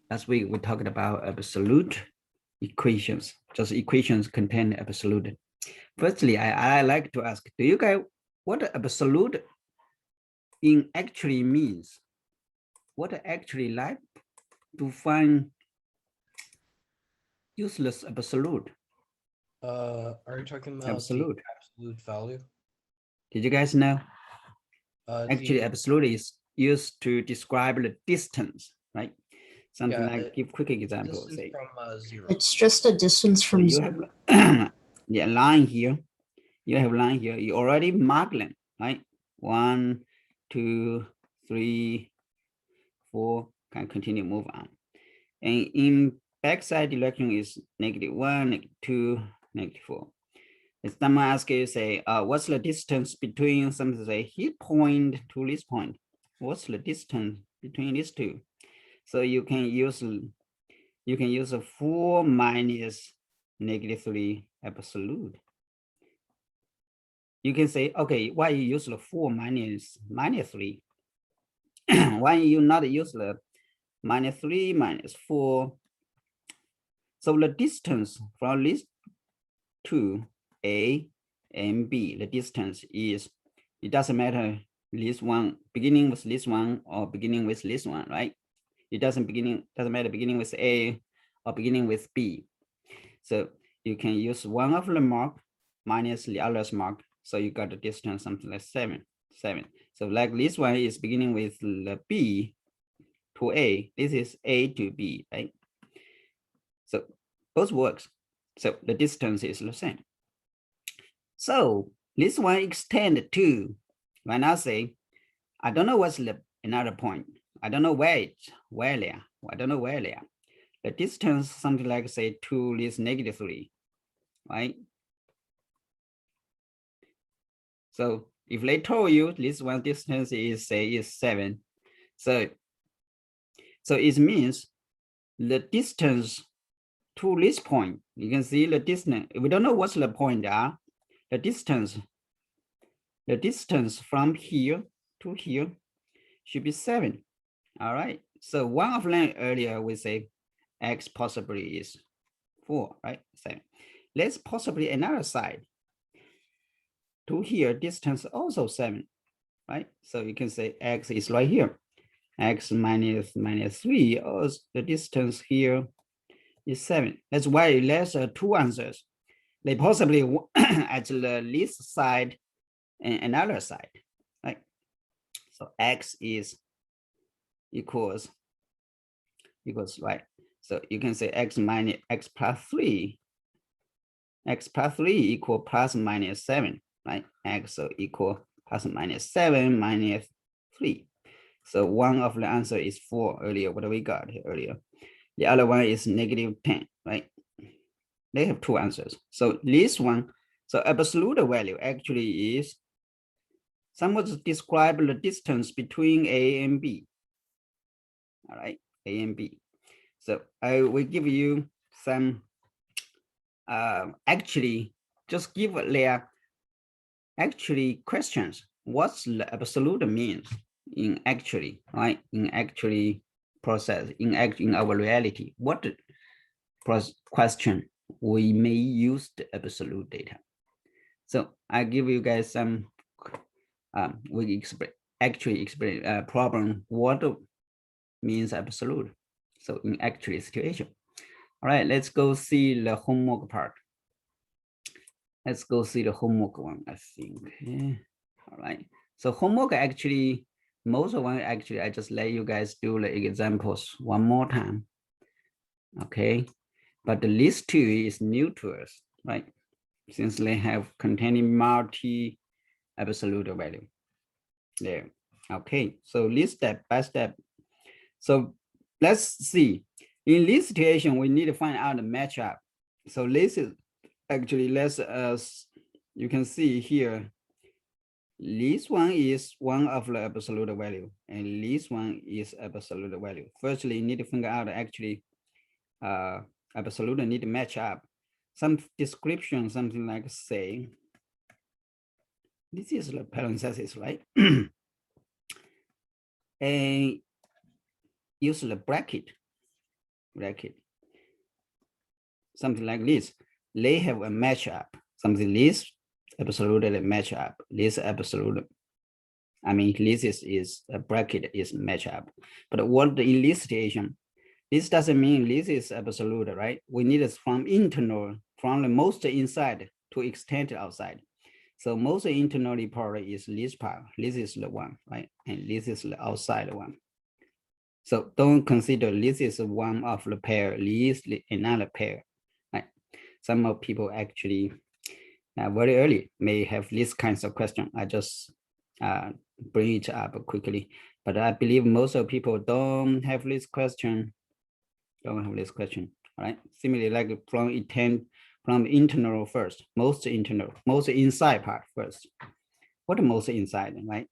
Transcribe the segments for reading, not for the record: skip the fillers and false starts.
last week we talked about absolute equations, just equations contain absolute. Firstly, I like to ask, do you guys, what absolute in actually means? What actually like to find useless absolute? Are you talking about the Absolute. absolute value? Did you guys know? Actually, The absolute is used to describe the distance, right? Something yeah, like, give quick example, distance say, from zero. It's just a distance so from you zero. have the line here, you have line here, you already mark them, right? 1, 2, 3, 4, can continue move on. And in backside direction is -1, -2, -4. If someone asks you, say, what's the distance between something, say, hit point to this point? What's the distance between these two? So you can use a 4 minus -3 absolute. You can say, okay, why you use the 4 minus -3? Why you not use the -3 minus 4? So the distance from these two, A and B, the distance is, it doesn't matter this one beginning with this one or beginning with this one, right? It doesn't matter beginning with A or beginning with B. So you can use one of the mark minus the other's mark. So you got the distance something like 7. So like this one is beginning with the B to A. This is A to B, right? So both works. So the distance is the same. So this one extend to, when I say, I don't know what's the another point. I don't know where there. I don't know where there. The distance something like say 2 is -3, right? So if they told you this one distance is say is 7, so it means the distance to this point, you can see the distance. We don't know what's the point are. The distance from here to here should be 7. All right. So one of them earlier we say x possibly is 4, right? 7. Let's possibly another side. To here, distance also 7, right? So you can say x is right here. X minus -3, or the distance here is 7. That's why there's 2 answers. They possibly at the least side and another side, right? So x is equals, right? So you can say x minus x plus 3. X plus 3 equal plus minus 7, right? X so equal plus minus 7 minus 3. So one of the answer is 4 earlier, what we got here earlier. The other one is -10, right? They have 2 answers. So this one, so absolute value actually is somewhat describe the distance between A and B. All right, A and B. So I will give you some actually just give their actually questions. What's the absolute means in actually, right? In actually process, in our reality, what question we may use the absolute data. So I give you guys some, we actually explain problem what means absolute. So in actually situation. All right, let's go see the homework part. Let's go see the homework one, I think. Yeah. All right. So homework actually, most of one actually, I just let you guys do the examples one more time. Okay. But the list 2 is new to us, right? Since they have containing multi absolute value there. Okay. So this step by step. So let's see. In this situation, we need to find out the matchup. So this is actually less as you can see here. This one is one of the absolute value, and this one is absolute value. Firstly, you need to figure out actually absolute need to match up. Some description, something like say, this is the parenthesis, right? And use the bracket. bracket, something like this. They have a matchup, something this absolutely matchup, this absolute. I mean, this is a bracket is matchup. But what in this situation, this doesn't mean this is absolute, right? We need it from internal, from the most inside to extend outside. So most internally part is this part. This is the one, right? And this is the outside one. So don't consider this is one of the pair, this is another pair, right? Some of people actually very early may have this kinds of question. I just bring it up quickly, but I believe most of people don't have this question. Don't have this question, all right? Similarly, like from internal first, most internal, most inside part first. What most inside, right?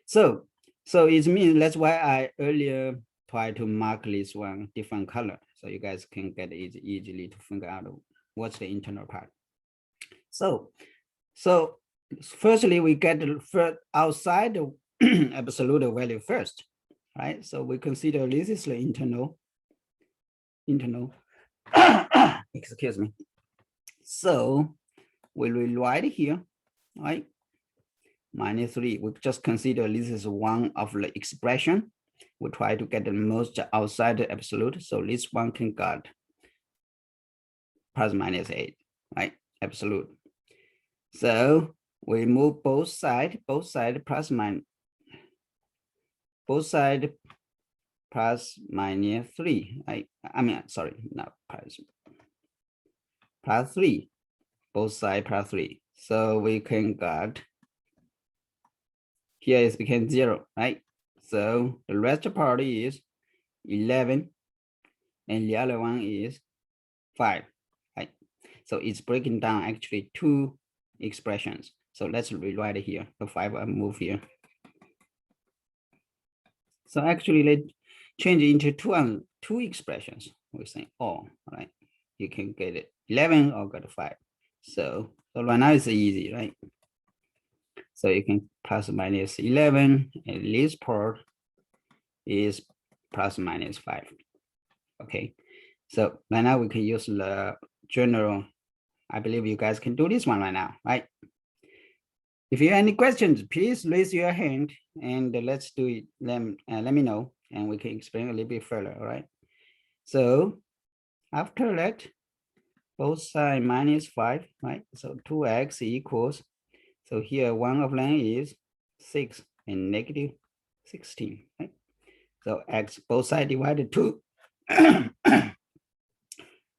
So it means that's why I earlier tried to mark this one different color, so you guys can get easily to figure out what's the internal part. So firstly, we get the first outside the absolute value first, right? So we consider this is the internal, excuse me. So we will write here, right? -3, we just consider this is one of the expression. We try to get the most outside the absolute. So this one can get ±8, right? Absolute. So we move both side plus minus, both side ±3, right? I mean, sorry, not plus 3, both side +3. So we can get, here is became 0, right? So the rest part is 11, and the other one is 5, right? So it's breaking down actually 2 expressions. So let's rewrite it here. The 5 I move here. So actually, let's change it into two expressions. We say, oh, right? You can get it 11 or get 5. So right now it's easy, right? So you can ±11, and this part is ±5. Okay, so right now we can use the general. I believe you guys can do this one right now, right? If you have any questions, please raise your hand and let's do it. Let me know, and we can explain a little bit further. All right. So after that, both sides -5, right? So 2x equals. So here one of them is 6 and -16, right? So x both sides divided 2.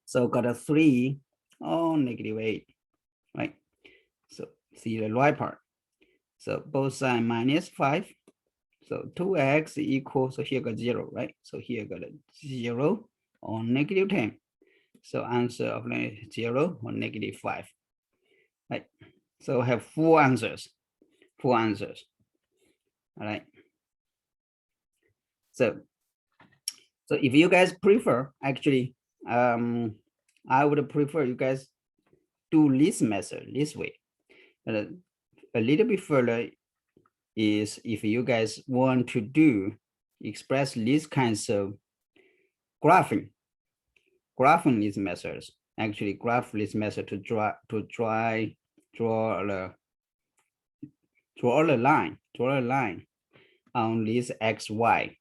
So got a 3 or -8, right? So see the right part. So both sides -5. So 2x equals, so here got 0, right? So here got a 0 or -10. So answer of 0 or -5, right? So have 4 answers, all right? So if you guys prefer, actually, I would prefer you guys do this method this way. But a little bit further is if you guys want to express these kinds of graphing these methods, actually graph this method to draw a line on this XY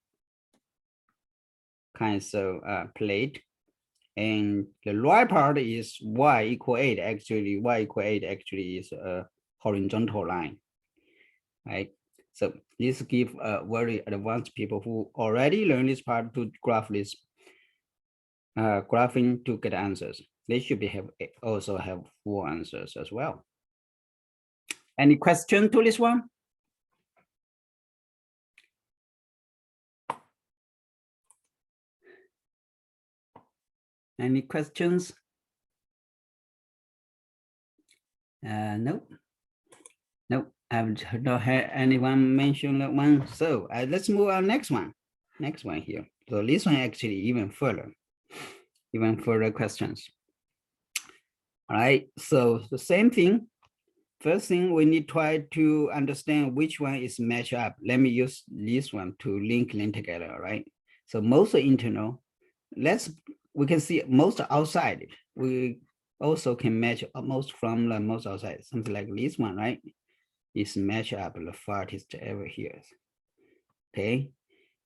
kinds of plate, and the right part is y equal 8. Actually, y equal 8 actually is a horizontal line, right? So this give very advanced people who already learn this part to graph this graphing to get answers. They should also have 4 answers as well. Any question to this one? Any questions? No. I've not heard anyone mention that one. So let's move on next one here. So this one actually even further questions. All right, so the same thing. First thing, we need to try to understand which one is match up. Let me use this one to link them together, all right? So most internal, we can see most outside. We also can match most from the most outside, something like this one, right? Is match up the farthest ever here. Okay,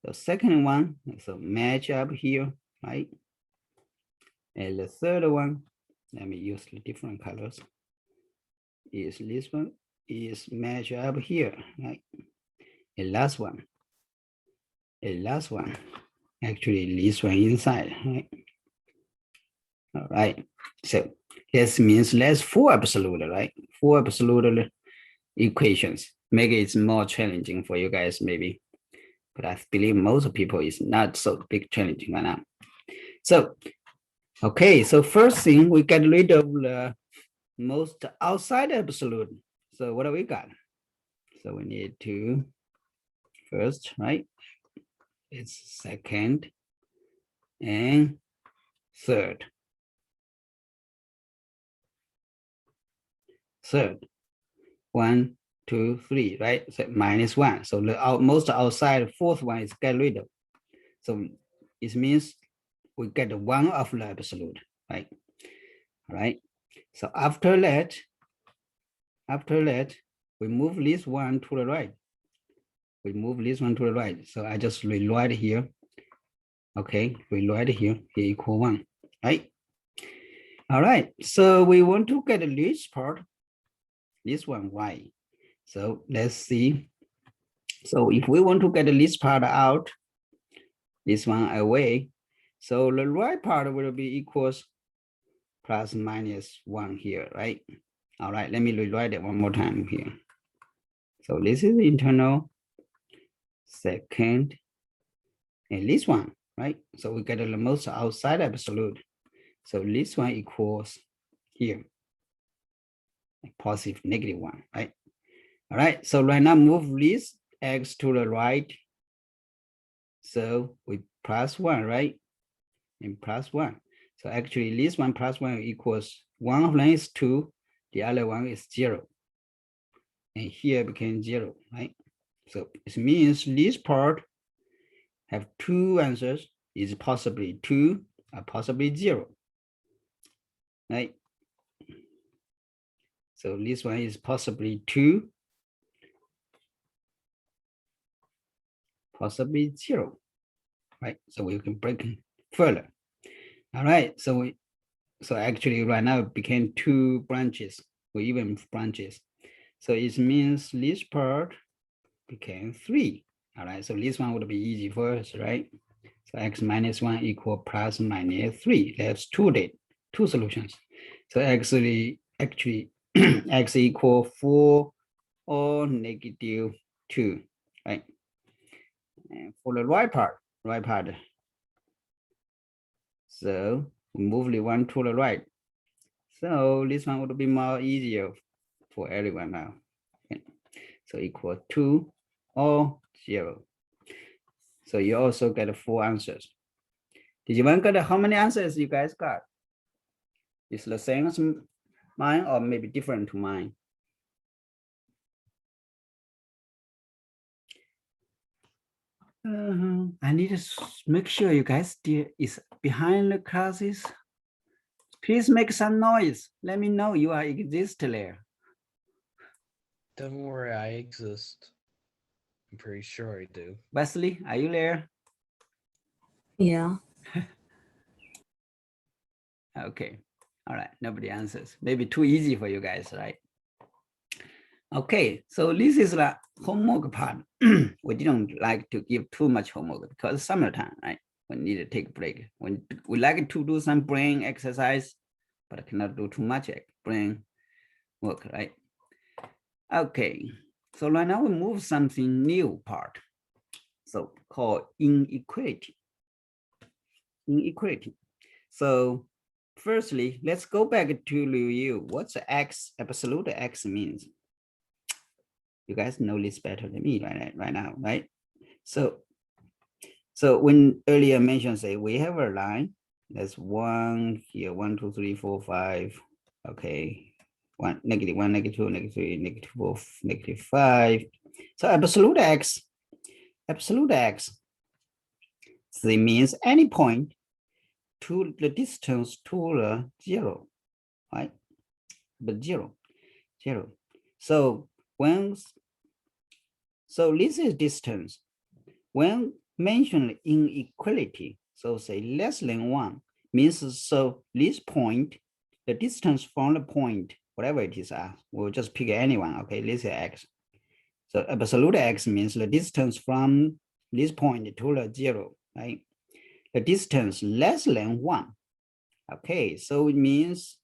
the second one is a match up here, right? And the third one, let me use the different colors, is this one is match up here, right? And last one, actually this one inside, right? All right, so this means that's four absolute, right? Four absolute equations. Make it more challenging for you guys maybe, but I believe most people is not so big challenging right now. So, okay, so first thing we get rid of the most outside absolute. So what do we got? So we need to first, right? It's second and third. Third, 1, 2, 3, right? So minus 1. So the most outside fourth one is get rid of. So it means we get one of the absolute, right? All right. So after that, we move this one to the right. We move this one to the right. So I just rewrite here. Okay, rewrite here equal 1, right? All right. So we want to get this part, this one y. So let's see. So if we want to get this part out, this one away, so the right part will be equals plus minus 1 here, right? All right, let me rewrite it one more time here. So this is internal, second, and this one, right? So we get the most outside absolute. So this one equals here, positive negative 1, right? All right, so right now move this x to the right. So we plus 1, right? And plus 1. So actually this one plus 1 equals, one of them is 2, the other one is 0. And here became 0, right? So it means this part have two answers, is possibly 2 or possibly 0, right? So this one is possibly 2, possibly 0, right? So we can break it further. All right, so actually right now it became 2 branches, or even branches. So it means this part became 3. All right, so this one would be easy for us, right? So x minus 1 equal plus minus 3. That's two solutions. So actually x equal 4 or negative 2, right? And for the right part, so we move the one to the right. So this one would be more easier for everyone now. Okay. So equal 2 or 0. So you also get 4 answers. Did you want to get how many answers you guys got? Is the same as mine or maybe different to mine? I need to make sure you guys still is behind the classes. Please make some noise. Let me know you are exist there. Don't worry, I exist. I'm pretty sure I do. Wesley, are you there? Yeah. Okay. All right. Nobody answers. Maybe too easy for you guys, right? Okay. So this is the homework part. We didn't like to give too much homework because it's summertime, right? We need to take a break. When we like to do some brain exercise, but I cannot do too much brain work, right? Okay. So right now we move something new part. So called inequality. So firstly, let's go back to review what's the x, absolute x means. You guys know this better than me right now, right? So when earlier mentioned, say we have a line, that's 1 here, 1, 2, 3, 4, 5. Okay, 1, negative 1, negative 2, negative 3, negative 4, negative 5. So absolute x, so it means any point to the distance to the 0, right? But 0. So this is distance. When mentioned inequality, so say less than 1 means so this point, the distance from the point, whatever it is, we'll just pick anyone. Okay, this is x. So absolute x means the distance from this point to the 0, right? The distance less than 1. Okay, so it means,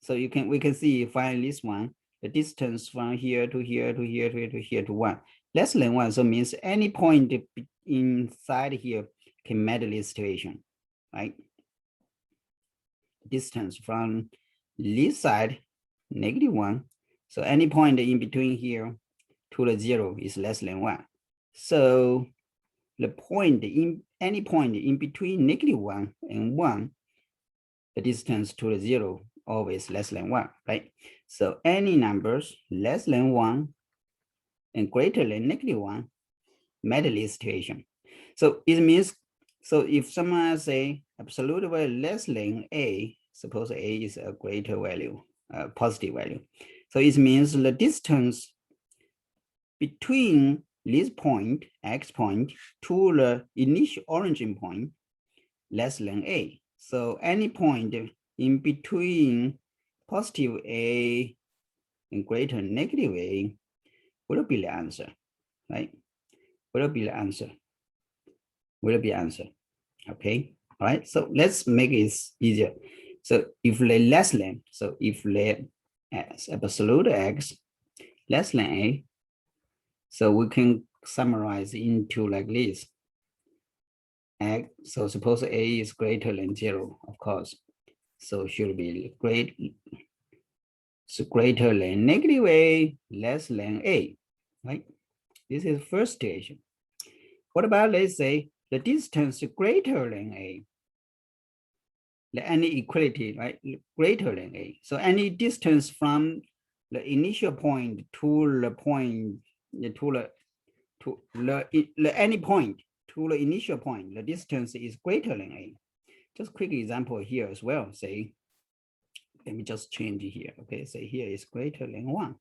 so we can see, find this one, the distance from here to here to here to here to here to 1, less than 1. So means any point inside here can meet this situation, right? Distance from this side, -1. So any point in between here to the 0 is less than 1. So the point in any point in between -1 and 1, the distance to the 0 always less than 1, right? So any numbers less than 1 and greater than -1 met this situation. So it means, so if someone say absolute value less than a, suppose a is a greater value, positive value. So it means the distance between this point, x point, to the initial origin point less than a. So any point in between positive a and greater than negative a will be the answer, right? Will be the answer. Will be answer. Okay. All right. So let's make it easier. So if they less than, so if they as absolute x less than a, so we can summarize into like this. X, so suppose a is greater than 0, of course. So should be so greater than -a, less than a, right? This is first situation. What about, let's say, the distance greater than a? Any equality, right? Greater than a. So any distance from the initial point to the point, any point to the initial point, the distance is greater than a. Just quick example here as well. Say, let me just change it here. Okay, say here is greater than 1.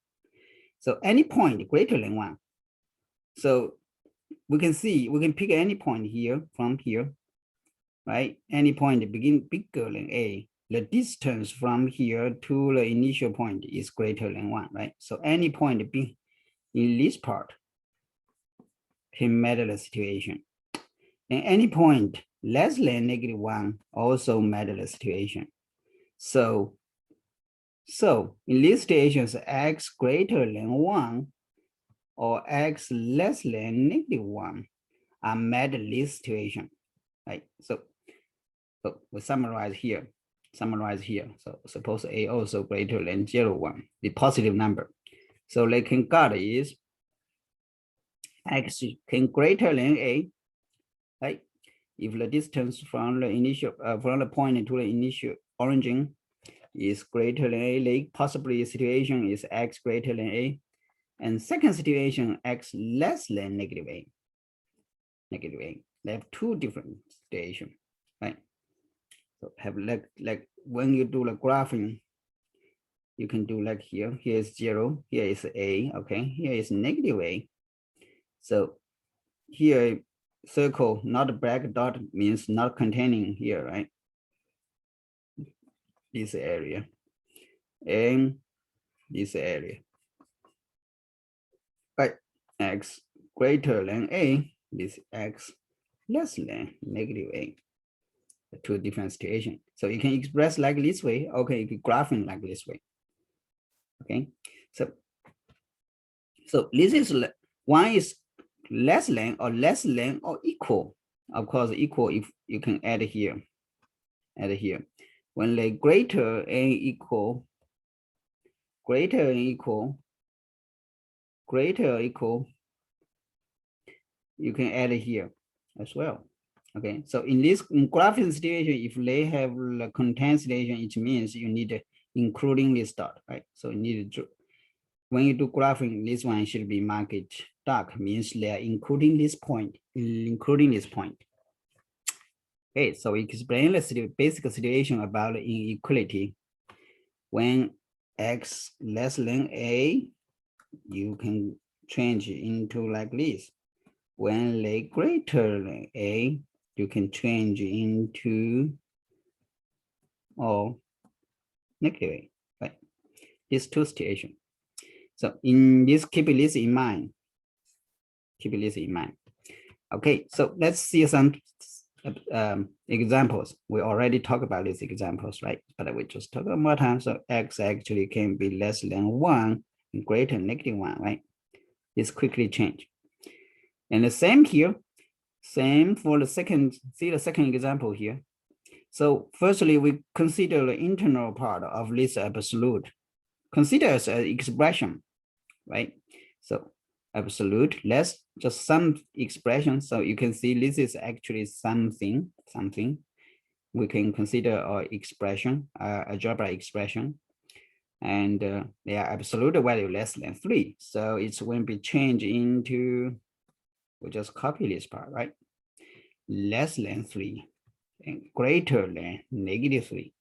So any point greater than 1. So we can see, we can pick any point here from here, right? Any point begin bigger than a. The distance from here to the initial point is greater than 1, right? So any point be in this part can matter the situation. And any point less than -1 also matter the situation. So in these situations, x greater than 1 or x less than -1 are met in this situation, right? So we summarize here. So suppose a also greater than 0, 1, the positive number. So they can got is x can greater than a, right? If the distance from the initial from the point to the initial origin is greater than a, like possibly situation is x greater than a, and second situation x less than -a. They have two different situations, right? So have like when you do the graphing, you can do like here is 0, here is a, okay, here is -a. So here circle, not black dot, means not containing here, right? This area and this area, right? X greater than a, this x less than -a. Two different situations. So you can express like this way. Okay, you can graphing like this way. Okay, so this is one is less than or equal. Of course, equal if you can add here. When they greater and equal, you can add here as well. Okay, so in this graphing situation, if they have the content situation, it means you need including this dot, right? So you need to, when you do graphing, this one should be marked dark, means they are including this point, Okay, so we explain the basic situation about inequality. When x less than a, you can change into like this. When a greater than a, you can change into negative a, right? These two situations. So in this, keep this in mind. Keep this in mind. Okay, so let's see some examples. We already talked about these examples, right? But we just talk one more time. So x actually can be less than 1 and greater than -1, right? This quickly change. And the same here, same for the second, see the second example here. So firstly, we consider the internal part of this absolute. Consider as an expression, right? So absolute, less just some expression. So you can see this is actually something. We can consider our expression, algebra expression, and they are absolute value less than 3. So it's going to be changed into, we'll just copy this part, right? Less than 3 and greater than -3,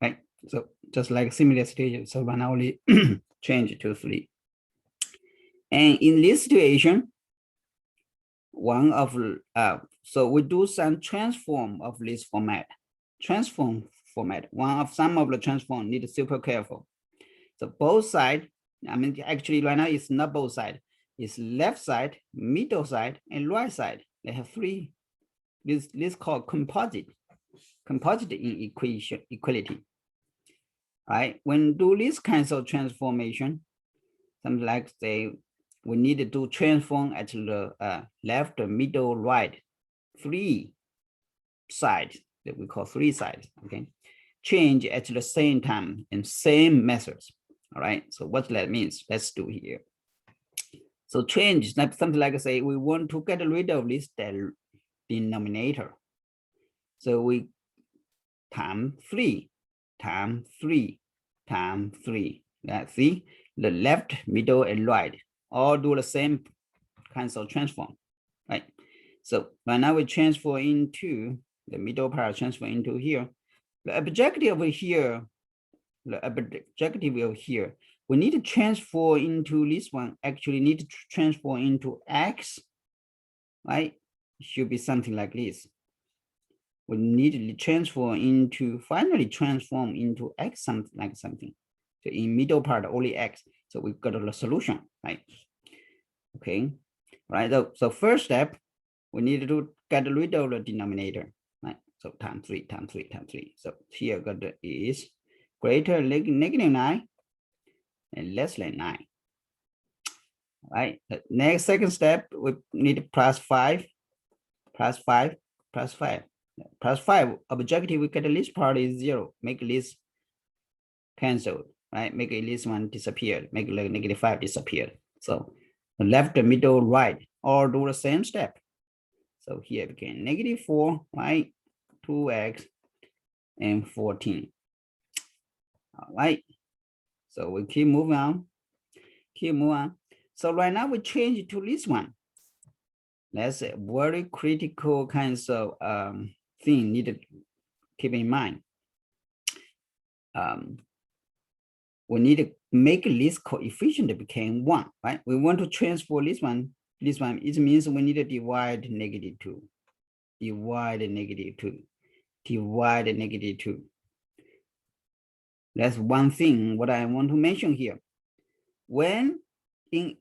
right? So just like similar situation, so one only change to 3. And in this situation, one of so we do some transform of this format. Transform format. Some of the transform need super careful. So both side, I mean, actually right now it's not both side. It's left side, middle side, and right side. They have 3. This called composite. Composite in equality. Right? When do this kinds of transformation, something like say we need to do transform at the left, middle, right, 3 sides that we call 3 sides. Okay, change at the same time and same methods. All right. So what that means? Let's do here. So change something like say we want to get rid of this denominator. So we times 3 times 3 times 3. See the left, middle, and right all do the same kinds of transform, right? So right now we transfer into the middle part, transfer into here. The objective over here, we need to transfer into this one. Actually, need to transfer into x, right? Should be something like this. We need to transfer into, finally transform into x, something like something. So in middle part, only x. So we got the solution, right? Okay, right. So first step, we need to get rid of the denominator, right? So times 3 times 3 times 3. So here got the is greater than -9 and less than 9. Right. The next second step, we need plus 5, plus 5, plus 5. Plus 5 objective, we get this part is 0. Make this cancelled, right? Make this one disappear. Make the -5 disappear. So the left, the middle, right, all do the same step. So here became -4, right? 2x and 14. All right. So we keep moving on. Keep moving on. So right now we change it to this one. That's a very critical kinds of thing need to keep in mind. We need to make this coefficient become 1, right? We want to transfer this one. It means we need to divide -2. Divide -2. Divide -2. That's one thing what I want to mention here. When in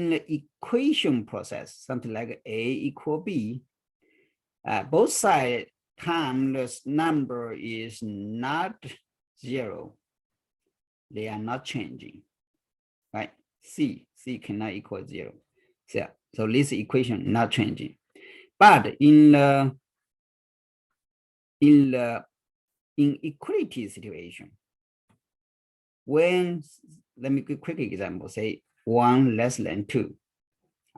the equation process, something like A equal B, both sides times the number is not 0. They are not changing, right? C cannot equal 0. So this equation not changing. But in equality situation, when, let me give a quick example, say 1 less than 2.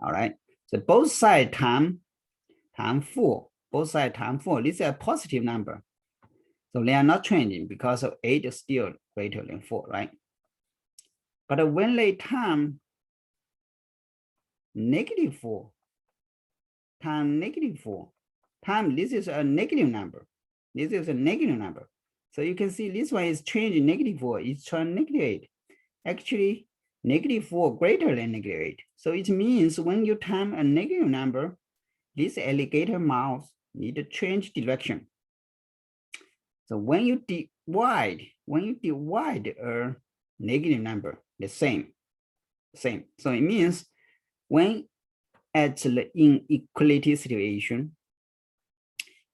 All right. So both sides times 4. Both sides times 4. This is a positive number. So they are not changing because of 8 is still greater than 4, right? But when they times -4 times -4 time, this is a negative number. This is a negative number. So you can see this one is changing -4, it's turned -8. Actually, -4 greater than -8. So it means when you time a negative number, this alligator mouth need to change direction. So when you divide a negative number, the same. So it means when at the inequality situation,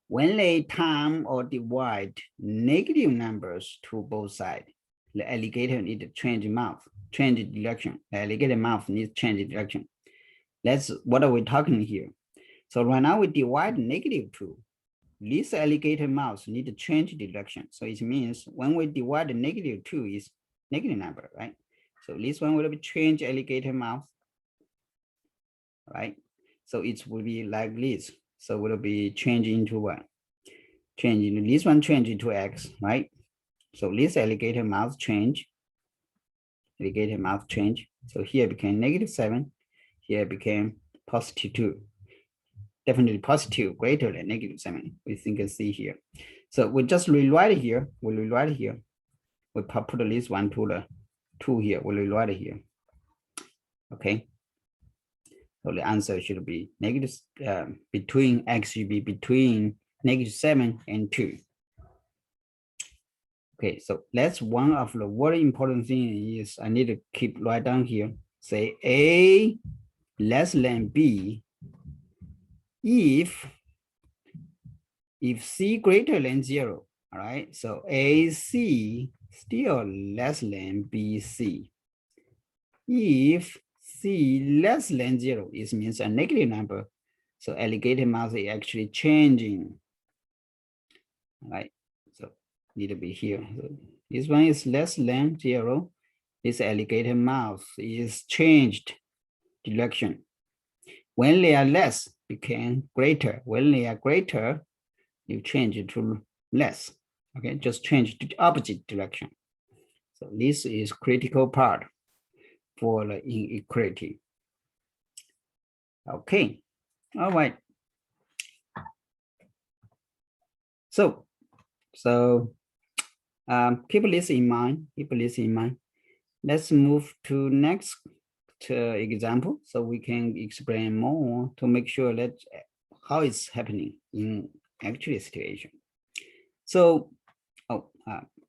when they time or divide negative numbers to both sides, the alligator need to change mouth, change direction. The alligator mouth needs to change direction. That's what are we talking here. So right now we divide -2. This alligator mouth need to change direction. So it means when we divide the -2 is negative number, right? So this one will be change alligator mouth, right? So it will be like this. So will be changing into what? Changing this one change into X, right? So this alligator mouth change. Alligator mouth change. So here became -7. Here became +2. Definitely positive greater than -7. We think you can see here. So we just rewrite it here. We'll rewrite it here. We put this one to the 2 here. We'll rewrite it here. Okay. So the answer should be between X should be between -7 and 2. Okay, so that's one of the very important thing is I need to keep right down here. Say A less than B if C greater than 0. All right, so AC still less than BC. If C less than 0, it means a negative number. So alligator mouth is actually changing. All right, so need to be here. So this one is less than 0. This alligator mouth is changed direction. When they are less, became greater. When they are greater, you change it to less. Okay, just change to the opposite direction. So this is critical part for the inequality. Okay, all right. So keep this in mind. Keep this in mind. Let's move to next example, so we can explain more to make sure that how it's happening in actual situation. So,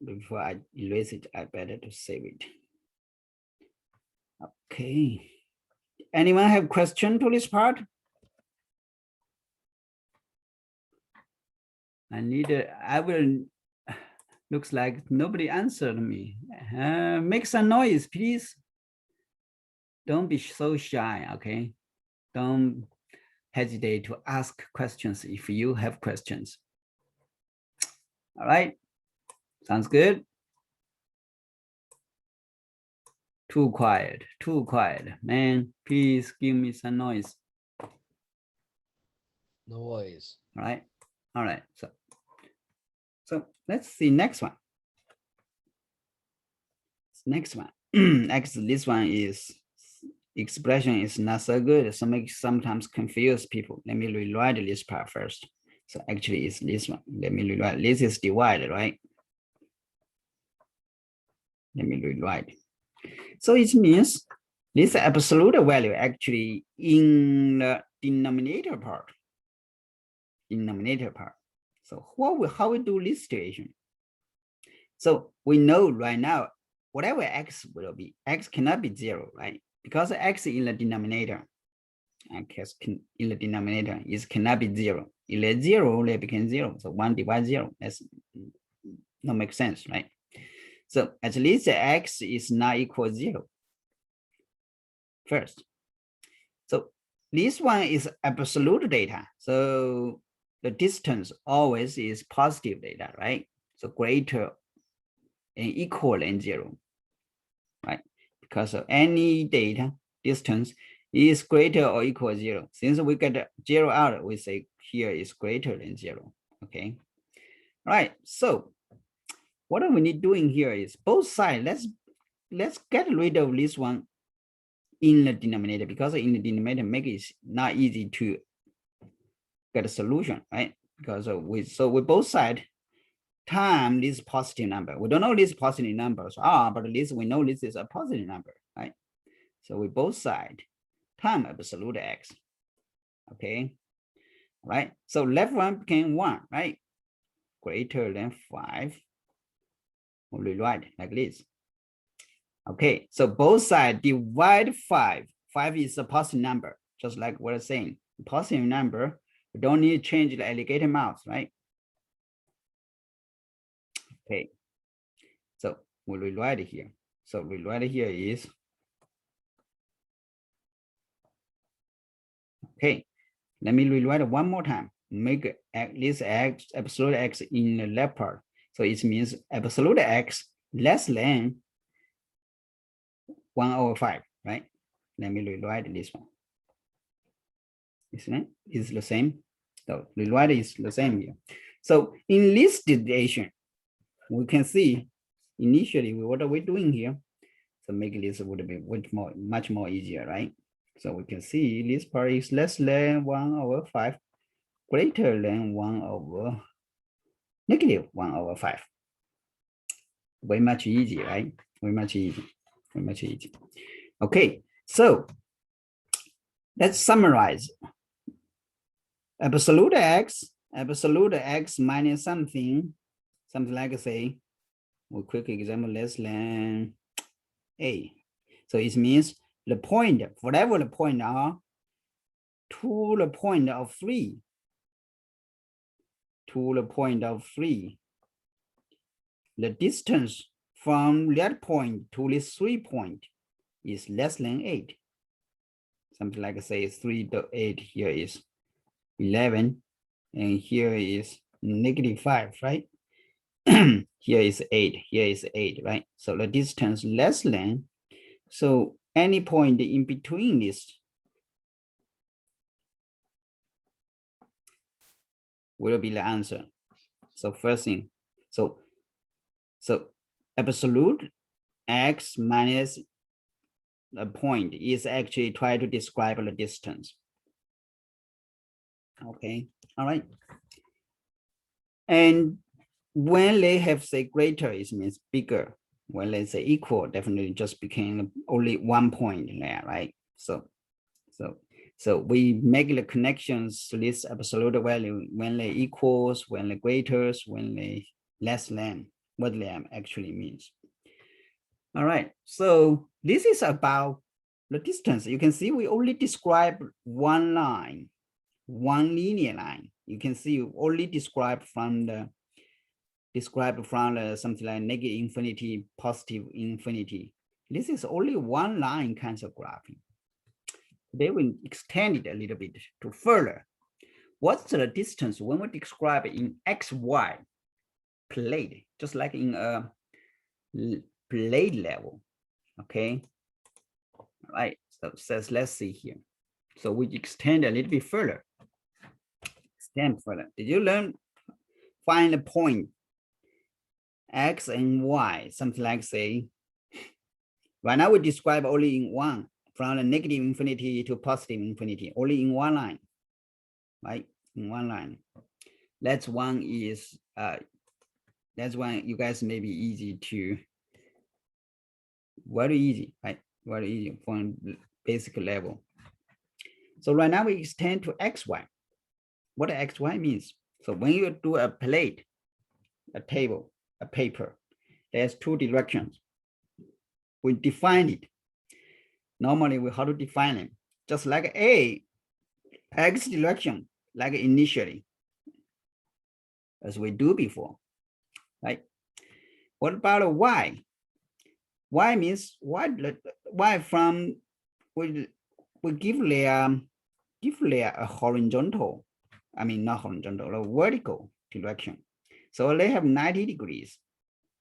before I erase it, I better to save it. Okay. Anyone have question to this part? I will, looks like nobody answered me. Make some noise, please. Don't be so shy, okay? Don't hesitate to ask questions if you have questions. All right, sounds good. Too quiet, man, please give me some noise. Noise. All right, so let's see next one. Next one, actually this one is expression is not so good, so make sometimes confuse people. Let me rewrite this part first. So actually it's this one. Let me rewrite. This is divided, right? Let me rewrite. So it means this absolute value actually in the denominator part. So how we do this situation? So we know right now, whatever X will be, X cannot be 0, right? Because X in the denominator, X in the denominator is cannot be 0. If it's 0, they become 0. So 1 divided 0, that's not make sense, right? So at least X is not equal 0 first. So this one is absolute data. So the distance always is positive data, right? So greater and equal than 0, right? Because of any data distance is greater or equal to 0. Since we get 0 out, we say here is greater than 0. Okay. All right. So what are we doing here is both sides. Let's get rid of this one in the denominator, because in the denominator make it not easy to get a solution, right? Because with both sides, time this positive number. We don't know these positive numbers are, but at least we know this is a positive number, right? So with both sides, time absolute x. Okay, right? So left one became 1, right? Greater than 5. We'll rewrite like this. Okay, so both sides divide 5. 5 is a positive number, just like we're saying. Positive number, we don't need to change the alligator mouth, right? Okay, so we'll rewrite it here. So rewrite here is, okay, let me rewrite it one more time. Make this x, absolute x in the left part. So it means absolute x less than 1/5, right? Let me rewrite this one. Isn't it? It's the same. So rewrite is the same here. So in this situation, we can see initially what are we doing here? So make this would be much more easier, right? So we can see this part is less than 1/5, greater than negative 1/5. Way much easier, right? Way much easier. Way much easier. Okay, so let's summarize. Absolute x minus something like say, we quick example less than a. So it means the point, whatever the point are, to the point of 3. To the point of 3. The distance from that point to this 3 point is less than 8. Something like say 3 to 8 here is 11, and here is -5, right? Here is 8, here is 8, right? So the distance less than, so any point in between this will be the answer. So first thing, so absolute x minus the point is actually try to describe the distance. Okay, all right. And when they have say greater, it means bigger. When they say equal, definitely just became only 1 point there, right? So we make the connections to this absolute value when they equals, when they greater, when they less than, what they actually means. All right, so this is about the distance. You can see we only describe one line, one linear line. You can see you only describe from the something like negative infinity, positive infinity. This is only one line kind of graphing. They will extend it a little bit to further. What's the distance when we describe it in XY plate, just like in a plate level? Okay, all right, so says let's see here. So we extend a little bit further. Extend further. Did you learn find a point X and Y, something like say, right now we describe only in one, from the negative infinity to positive infinity, only in one line, right? In one line. That's one is, that's one you guys may be easy to, very easy, right? Very easy from basic level. So right now we extend to XY. What XY means? So when you do a plate, a table, a paper, there's 2 directions. We define it. Normally we how to define it? Just like X direction, like initially, as we do before, right? What about a Y? Y means Y from we give layer a horizontal, I mean not horizontal, a vertical direction. So they have 90 degrees.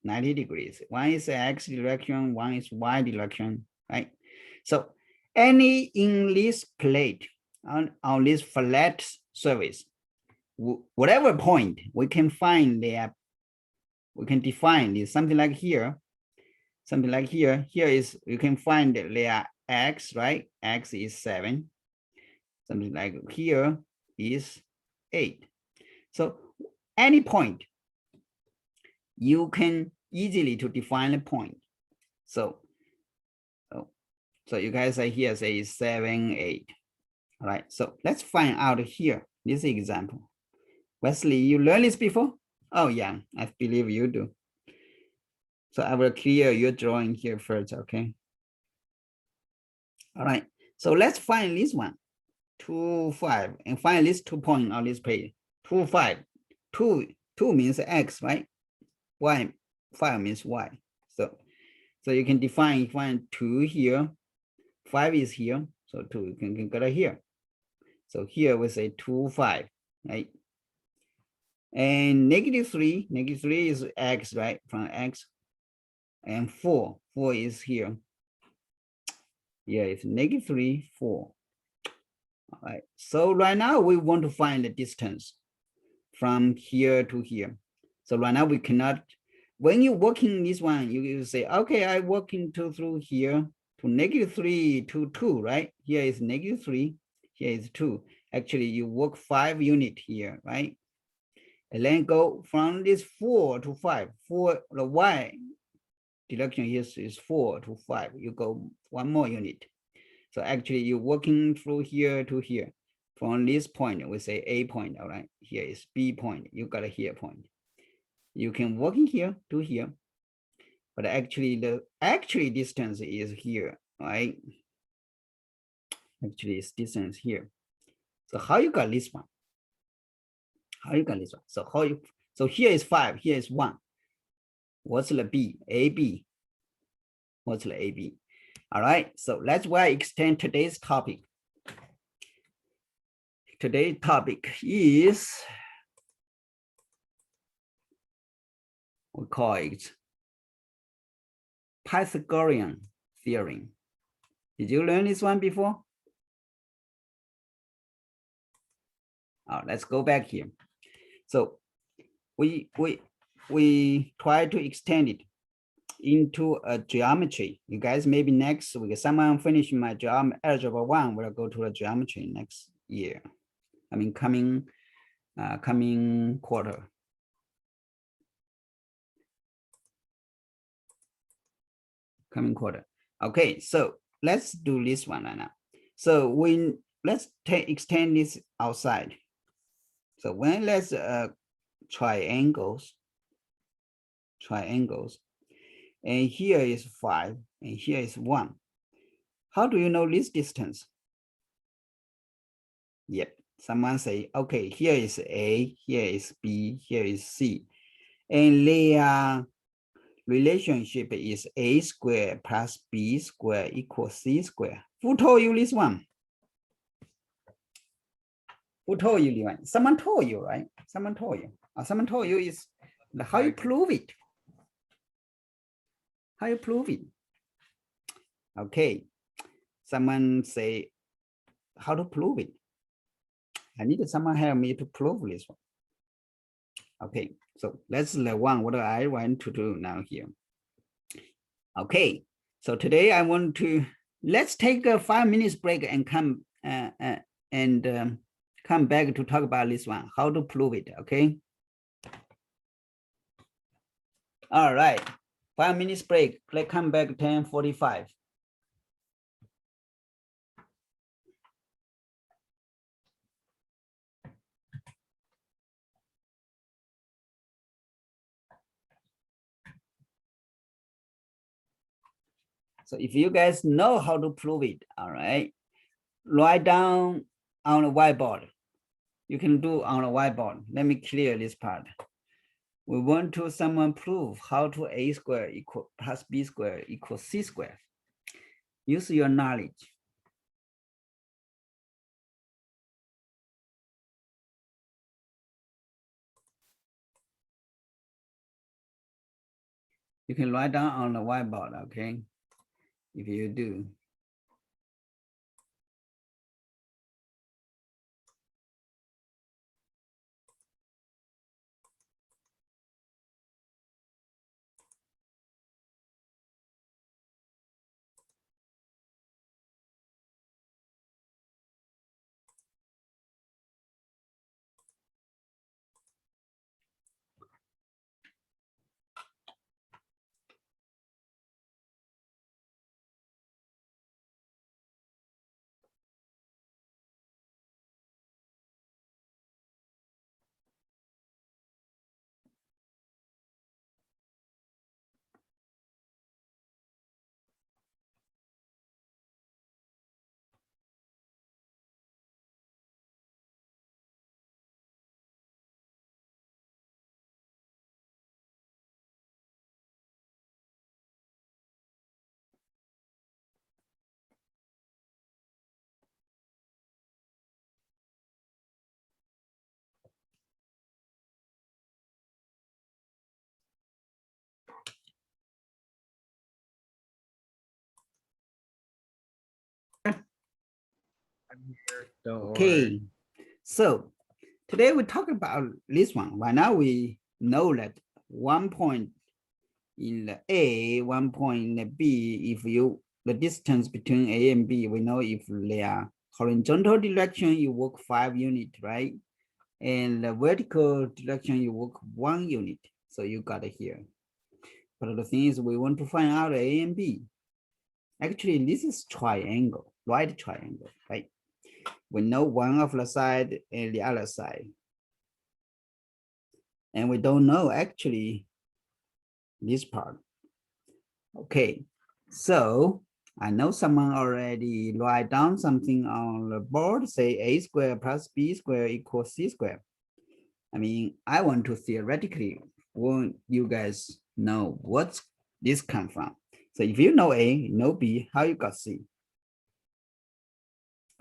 90 degrees. One is X direction, one is Y direction, right? So any in this plate on this flat surface, whatever point we can find there, we can define this something like here. Something like here. Here is you can find there X, right? X is 7. Something like here is 8. So any point, you can easily to define a point. So you guys are here say 7, 8. All right, so let's find out here this example. Wesley, you learned this before? Oh yeah, I believe you do. So I will clear your drawing here first, okay? All right, so let's find this one, 2, 5, and find this 2 point on this page. 2, 5, 2 means x, right? Y, 5 means y. So you can define 2 here, 5 is here, so 2 you can go to here. So here we say 2, 5, right? And -3 is x, right? From x. And 4 is here. Yeah, it's -3, 4. All right. So right now we want to find the distance from here to here. So right now we cannot, when you're working this one, you say, okay, I working through here to -3 to 2, right? Here is -3, here is 2. Actually, you work 5 unit here, right? And then go from this 4 to 5. 4, the y direction here is 4 to 5. You go 1 more unit. So actually you're working through here to here. From this point, we say A point, all right? Here is B point, you got a here point. You can work in here to here, but actually the distance is here, right? Actually it's distance here. So how you got this one? How you got this one? So here is 5, here is 1. What's the B? AB. What's the AB? All right, so let's extend today's topic. Today's topic is, we call it Pythagorean Theorem. Did you learn this one before? Let's go back here. So we try to extend it into a geometry. You guys, maybe next week, someone finish my algebra 1, we'll go to the geometry next year. I mean, coming quarter. Coming quarter. Okay, so let's do this one right now. So let's extend this outside. So when let's triangles, and here is 5, and here is 1. How do you know this distance? Yep, someone say, okay, here is A, here is B, here is C, and their relationship is A squared plus B squared equals C squared. Who told you this one? Who told you this one? Someone told you, right? Someone told you. Someone told you is how you prove it. How you prove it? Okay, someone say how to prove it. I need someone help me to prove this one. Okay, so that's the one what I want to do now here. Okay, so today I want to, let's take a 5 minutes break and come back to talk about this one, how to prove it, okay? All right, 5 minutes break, let's come back 10:45. So if you guys know how to prove it, all right, write down on a whiteboard. You can do on a whiteboard. Let me clear this part. We want to someone prove how to A squared equal plus B squared equals C squared. Use your knowledge. You can write down on the whiteboard, okay? If you do. I'm here. Don't worry. Okay, so today we talk about this one. Right now we know that 1 point in the A, 1 point in the B, if the distance between A and B, we know if they are horizontal direction, you work 5 units, right? And the vertical direction, you work 1 unit. So you got it here. But the thing is, we want to find out A and B. Actually, this is triangle, right triangle, right? We know one of the side and the other side. And we don't know actually this part. Okay, so I know someone already write down something on the board, say a squared plus b squared equals c squared. I mean, I want to theoretically want you guys know what's this come from. So if you know A, know B, how you got C?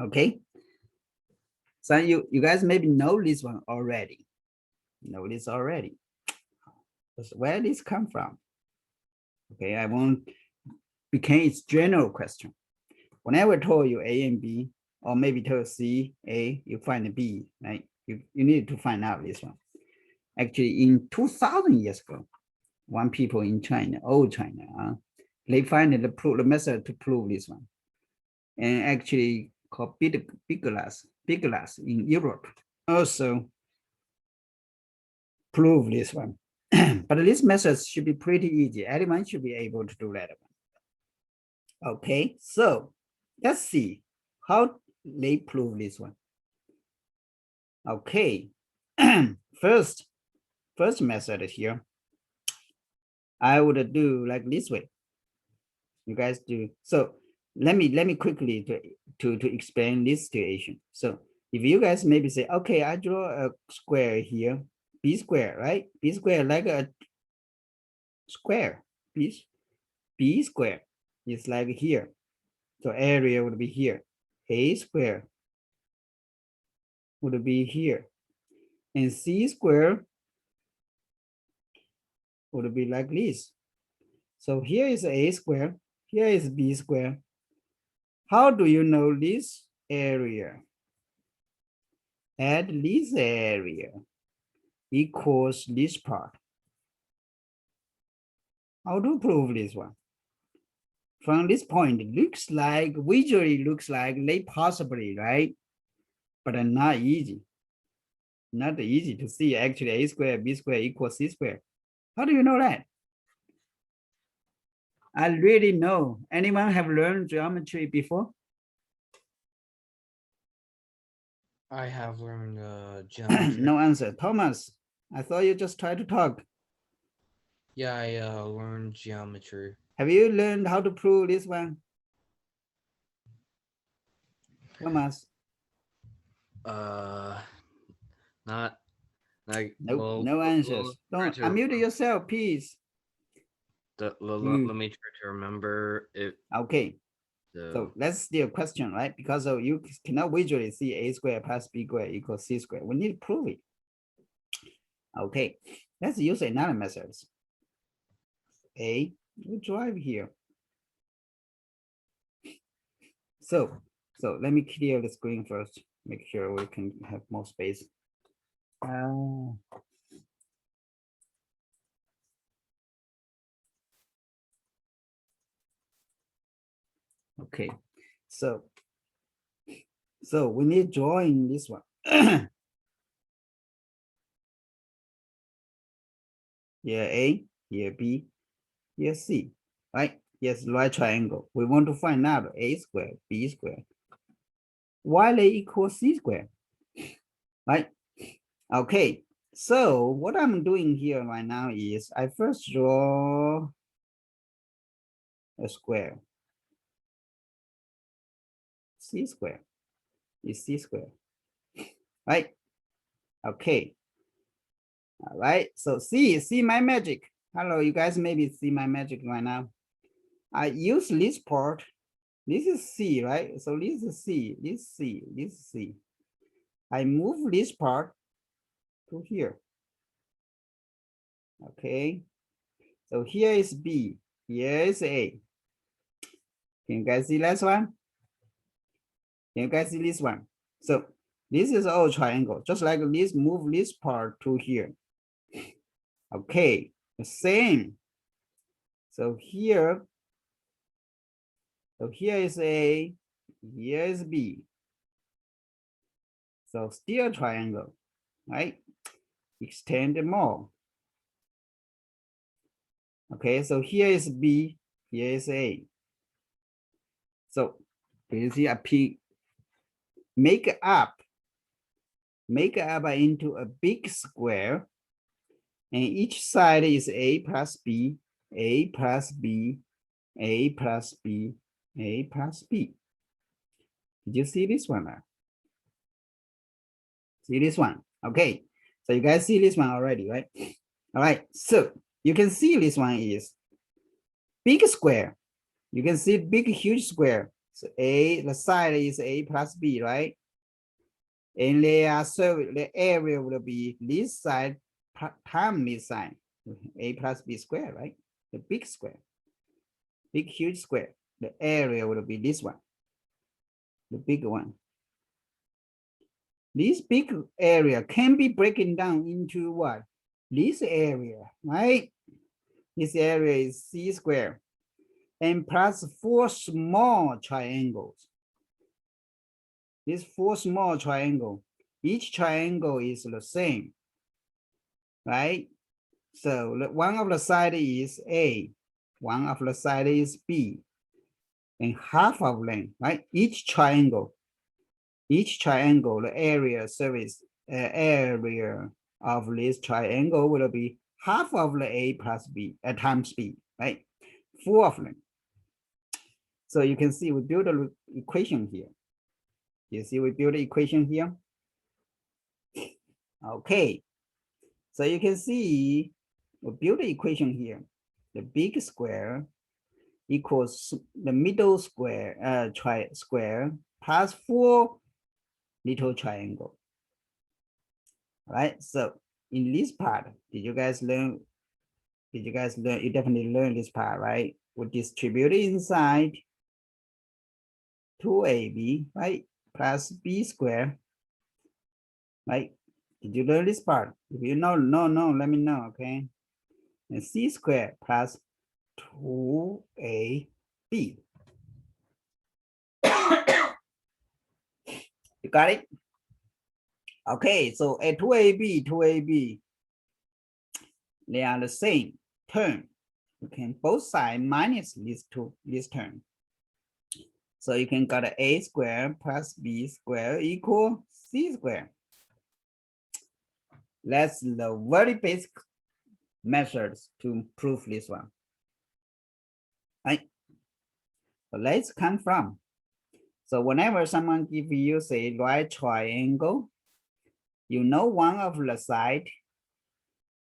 Okay. So you guys maybe know this one already. Know this already. Where this come from? Okay, I won't become its general question. Whenever I told you A and B, or maybe tell C, A, you find B, right? You need to find out this one. Actually, in 2000 years ago, one people in China, old China, they find the method to prove this one. And actually called Pythagoras in Europe also prove this one. But this method should be pretty easy. Anyone should be able to do that one. Okay, so let's see how they prove this one. Okay, first method here, I would do like this way. You guys do. So let me quickly to explain this situation. So if you guys maybe say, okay, I draw a square here, b square, right? B square like a square, b square is like here. So area would be here. A square would be here. And c square would be like this. So here is a square, here is b square. How do you know this area? Add this area equals this part. How to prove this one? From this point, it looks like, visually looks like they possibly, right? But not easy. Not easy to see actually a square, b square equals c square. How do you know that? I really know. Anyone have learned geometry before? I have learned geometry. No answer. Thomas, I thought you just tried to talk. Yeah, I learned geometry. Have you learned how to prove this one? Thomas? Not like Nope, well, no well, answers. Don't unmute yourself, please. let me try to remember it. Okay. So that's still a question, right? Because you cannot visually see a square plus b square equals c square. We need to prove it. Okay, let's use another method. We drive here. So let me clear the screen first. Make sure we can have more space. Okay, so we need drawing this one. Here A, here B, here C, right? Yes, right triangle. We want to find out a square, b square. Why they equal c square, right? Okay, so what I'm doing here right now is I first draw a square. C square is c square, right? Okay. All right, so see my magic. Hello, you guys maybe see my magic right now. I use this part. This is C, right? So this is C, this C, this C. I move this part to here. Okay. So here is B, here is A. Can you guys see last one? You guys see this one? So this is all triangle, just like this, move this part to here. Okay, the same. So here is A, here is B. So still triangle, right? Extend more. Okay, so here is B, here is A. So you see a P, make up into a big square, and each side is A plus B, A plus B, A plus B, A plus B. Did you see this one? See this one? Okay, so you guys see this one already, right? All right, so you can see this one is big square. You can see big, huge square. So A, the side is A plus B, right? And the area will be this side times this side, A plus B square, right? The big square, big, huge square. The area will be this one, the big one. This big area can be broken down into what? This area, right? This area is C square and plus 4 small triangles. These 4 small triangles, each triangle is the same, right? So one of the side is A, one of the side is B, and half of them, right? Each triangle, the area area of this triangle will be half of the A plus B times B, right? 4 of them. So you can see we build an equation here. You see we build an equation here. Okay, so you can see we build an equation here. The big square equals the middle square, square plus 4 little triangle. All right, so in this part, did you guys learn? You definitely learned this part, right? We distribute inside 2ab, right? Plus b square, right? Did you learn this part? If you know, let me know, okay? And c square plus 2ab. You got it? Okay, so a 2ab, they are the same term. You can both sides minus this term. So you can get a square plus b square equal c square. That's the very basic methods to prove this one. Right? So let's come from. So whenever someone give you say right triangle, you know one of the side,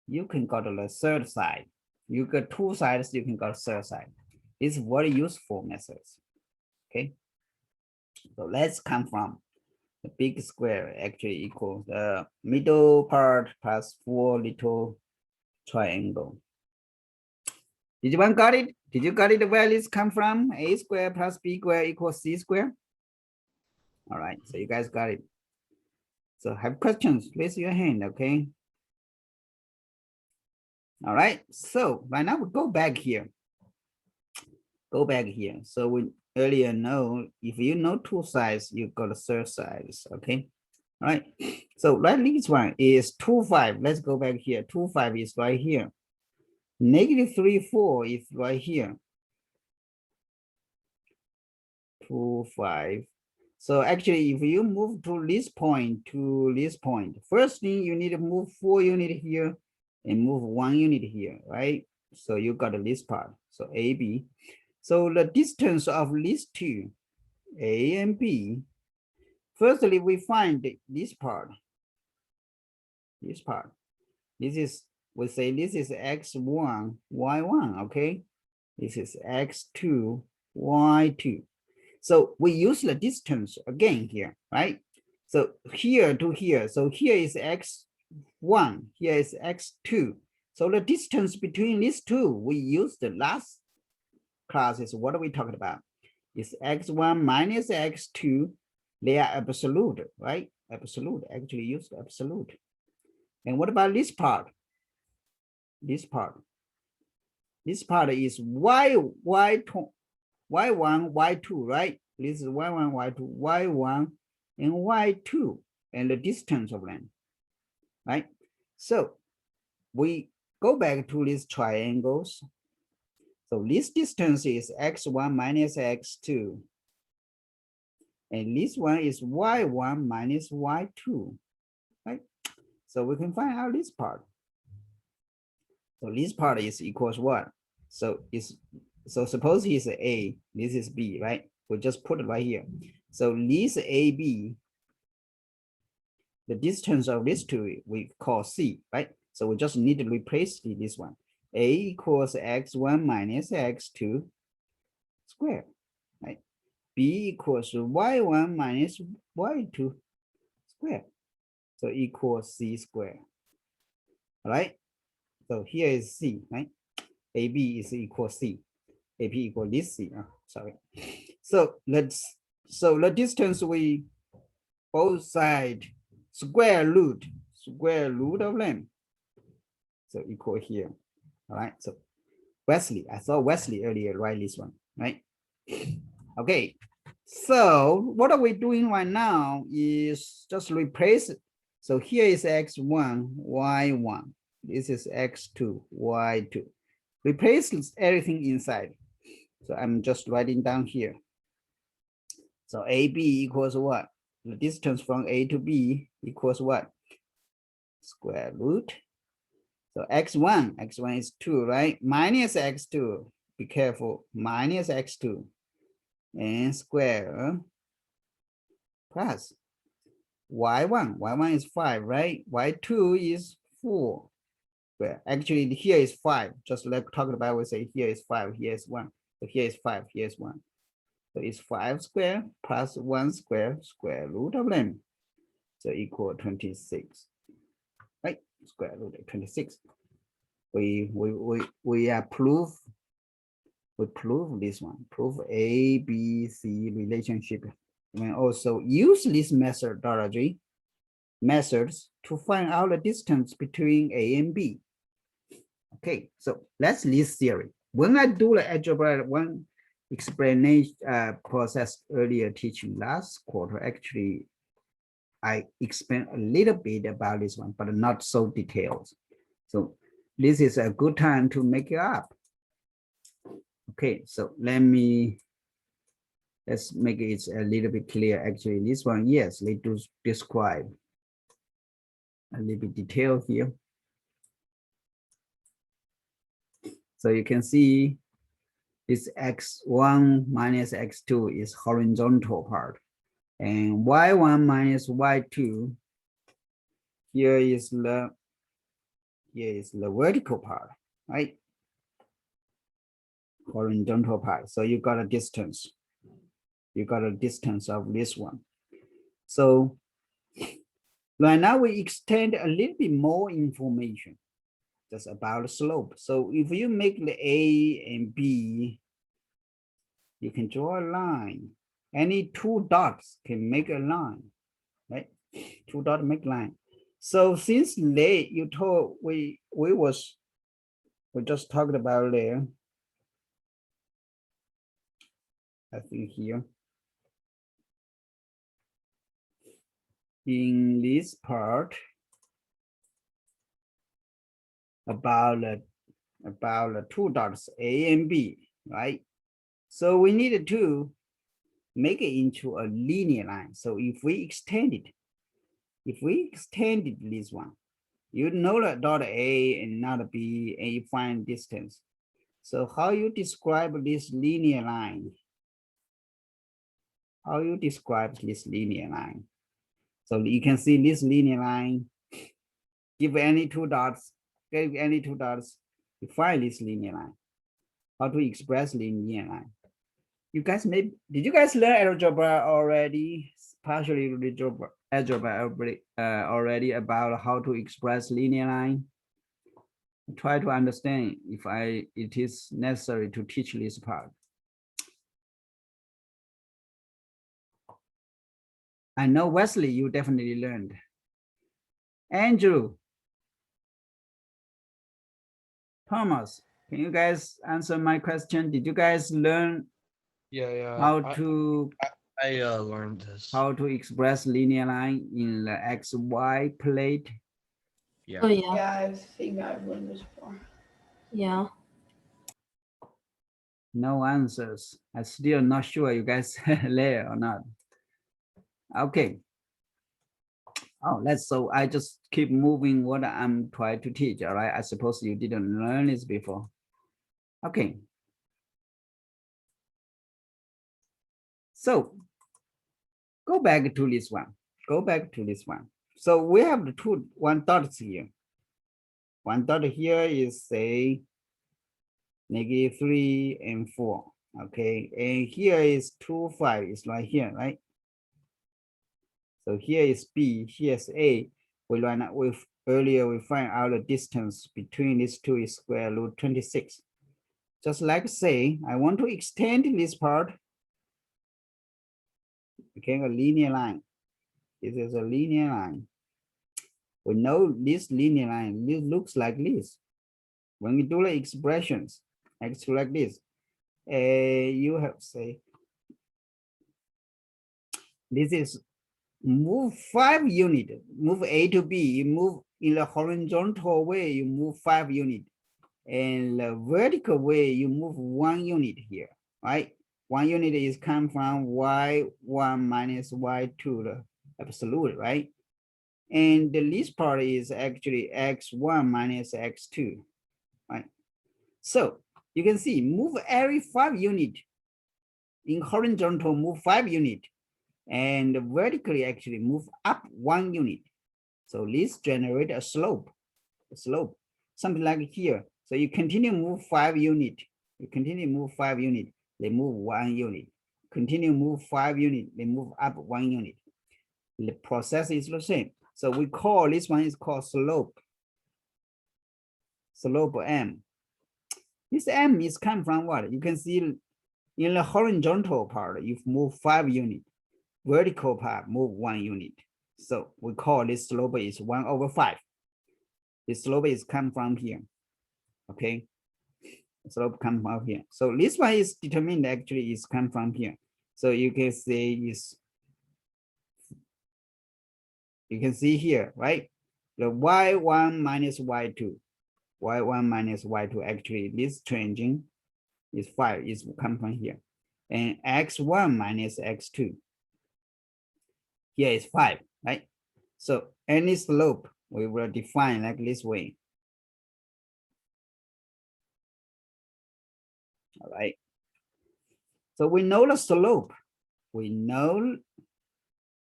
you can go to the third side. You got 2 sides, you can go to the third side. It's very useful methods. Okay. So let's come from the big square actually equals the middle part plus 4 little triangle. Did you got it? Did you got it where this come from? A square plus b square equals c square. All right, so you guys got it. So have questions, raise your hand, okay? All right, so right now we go back here. Go back here. So we earlier know, if you know 2 sides, you got the third sides, okay? All right, so right this one is 2, 5. Let's go back here. 2, 5 is right here. Negative 3, 4 is right here. 2, 5. So actually, if you move to this point, first thing you need to move 4 units here and move 1 unit here, right? So you got this part. So AB. So the distance of these two, A and B. Firstly, we find this part. This part. This is, we say this is x1, y1, okay? This is x2, y2. So we use the distance again here, right? So here to here. So here is x1, here is x2. So the distance between these two, we used the last class is what are we talking about? It's x1 minus x2 They are absolute, right? Absolute, actually use absolute. And what about this part? This part. This part is y1, y2, right? This is y1, y2, y1, and y2, and the distance of them, right? So we go back to these triangles. So this distance is x1 minus x2. And this one is y1 minus y2, right? So we can find out this part. So this part is equals what? So suppose here's A, this is B, right? We just put it right here. So this AB, the distance of these two we call C, right? So we just need to replace this one. A equals x1 minus x2 squared, right? B equals y1 minus y2 squared. So equals C squared. All right. So here is C, right? AB is equal C. AP equal this C. Sorry. So the distance we both side square root of them. So equal here. All right. So Wesley, I saw Wesley earlier, write this one, right? Okay. So what are we doing right now is just replace it. So here is x1, y1. This is x2, y2. Replace everything inside. So I'm just writing down here. So AB equals what? The distance from A to B equals what? Square root. So x1 is 2, right? Minus x2, be careful, minus x2 and square plus y1 is 5, right? Y2 is 4. Well, actually here is 5, just like talking about, we say here is 5, here is 1. So here is 5, here is 1. So it's 5 square plus 1 square, square root of them. So equal 26, right? Square root of 26. We prove this one, prove A, B, C relationship. We also use this methods to find out the distance between A and B. Okay, so let's list theory. When I do the algebra one explanation process earlier teaching last quarter, actually I explained a little bit about this one, but not so detailed. So this is a good time to make it up. Okay, so let's make it a little bit clear. Actually, this one, yes, they do describe a little bit detail here. So you can see this x1 minus x2 is horizontal part, and y1 minus y2 here is the vertical part, right? Horizontal part. So you got a distance. You got a distance of this one. So right now we extend a little bit more information just about the slope. So if you make the A and B, you can draw a line. Any two dots can make a line, right? Two dots make line. So since you told we just talked about there, I think here in this part about the two dots A and B, right? So we needed to make it into a linear line. So if we extended this one, you know that dot A and not B, and you find distance. So how you describe this linear line? How you describe this linear line? So you can see this linear line, give any two dots, you find this linear line. How to express linear line? You guys did you guys learn algebra already? Partially algebra already about how to express linear line. Try to understand if it is necessary to teach this part. I know Wesley, you definitely learned. Andrew, Thomas, can you guys answer my question? Did you guys learn Yeah. how to I learned this. how to express linear line in the XY plate? Yeah. Oh, yeah. Yeah, I think I've learned this before. Yeah. No answers. I'm still not sure you guys there or not. Okay. Oh, so I just keep moving what I'm trying to teach. All right. I suppose you didn't learn this before. Okay. So go back to this one. Go back to this one. So we have the one dot here. One dot here is say -3 and 4. Okay. And here is 2, 5. It's right here, right? So here is B, here is A. We run out with earlier, we find out the distance between these two is square root 26. Just like say, I want to extend this part. Okay, a linear line. This is a linear line. We know this linear line, this looks like this. When we do the expressions, x like this, you have say, this is move 5 unit, move A to B, you move in the horizontal way, you move 5 unit. And the vertical way, you move 1 unit here, right? 1 unit is come from y1 minus y2, the absolute, right? And the least part is actually x1 minus x2, right? So you can see move every 5 unit. In horizontal, move 5 unit. And vertically actually move up 1 unit. So this generate a slope, something like here. So you continue move 5 unit, you continue move 5 unit, they move 1 unit, continue move 5 unit, they move up 1 unit. The process is the same. So we call this one is called slope M. This M is come from what? You can see in the horizontal part, you've moved 5 unit, vertical part move 1 unit. So we call this slope is 1/5. The slope is come from here. Okay, slope come from here. So this one is determined actually is come from here. So you can say is, you can see here, right? The y1 minus y2, y1 minus y2, actually this changing is 5, is come from here. And x1 minus x2, here is 5, right? So any slope we will define like this way. All right. So we know the slope. We know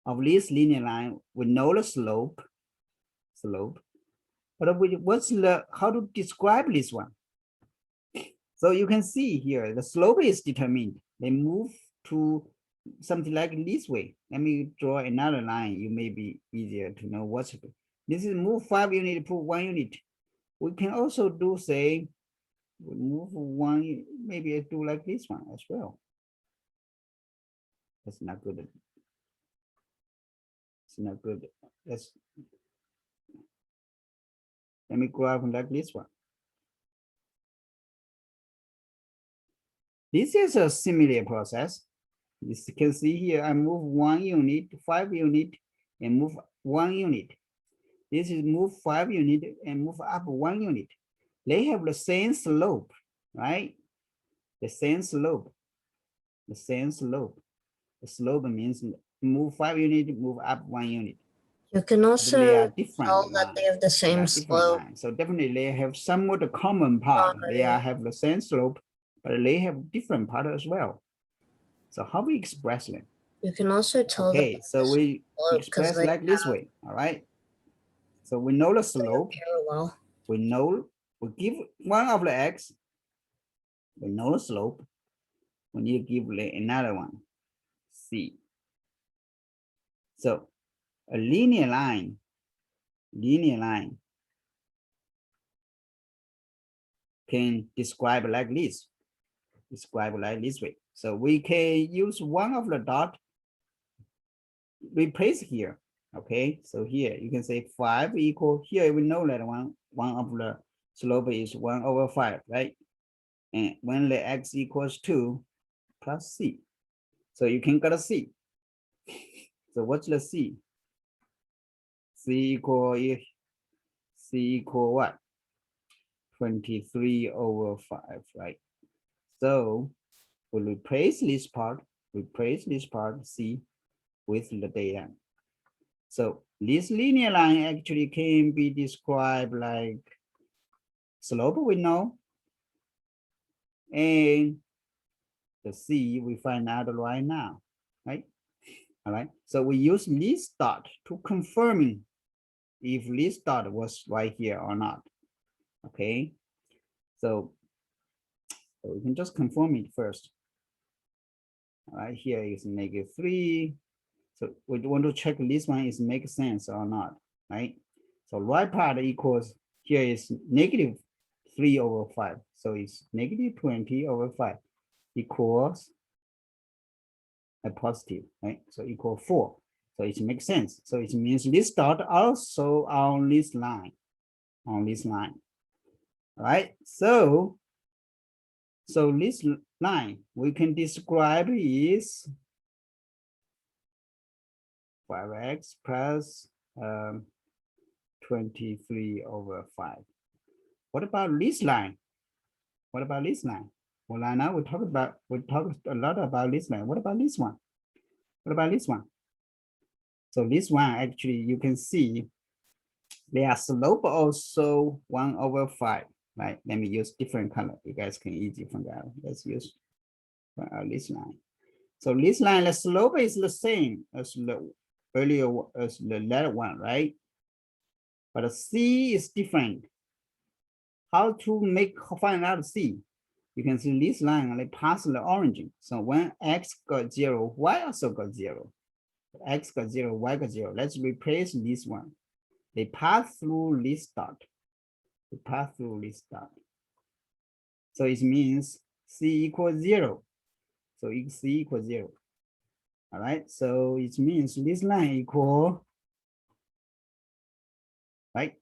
of this linear line. We know the slope. But what's the how to describe this one? So you can see here the slope is determined. They move to something like this way. Let me draw another line. You may be easier to know what's this is move 5 unit, put 1 unit. We can also do say we move 1, maybe I do like this one as well. That's not good. It's not good. Let me graph like this one. This is a similar process. You can see here, I move 1 unit, 5 unit, and move 1 unit. This is move 5 unit and move up 1 unit. They have the same slope, right? The same slope. The slope means move 5 unit, move up 1 unit. You can They also are different tell that they have the same slope. So definitely they have somewhat a common part. They have the same slope, but they have different part as well. So how we express them? You can also tell Okay, so we express they like this way. All right. So we know the slope. parallel. We know we give one of the x. We know the slope. We need to give another one, c. So a linear line can describe like this. Describe like this way. So we can use one of the dot replace here. Okay, so here you can say 5 equal, here we know that one of the slope is 1/5, right? And when the x equals 2 plus c, so you can get a c. So what's the c? C equal what? 23/5, right? So we'll replace this part c with the data. So this linear line actually can be described like slope we know, and the c we find out right now, right? All right, so we use this dot to confirming if this dot was right here or not. Okay, so we can just confirm it first. All right, here is -3. So we want to check this one is make sense or not, right? So right part equals, here is -3/5. So it's -20/5 equals a positive, right? So equal 4. So it makes sense. So it means this dot also on this line, right? So this line we can describe is 5x plus 23/5. What about this line? What about this line? Well, now we talk a lot about this line. What about this one? What about this one? So this one actually you can see their slope also 1/5, right? Let me use different color. You guys can easily find out. Let's use this line. So this line, the slope is the same as the earlier as the latter one, right? But the c is different. How to find out c? You can see this line they pass the origin. So when x got 0, y also got 0. X got 0, y got 0. Let's replace this one. They pass through this dot. So it means c equals 0. So c equals 0. All right. So it means this line equal, right?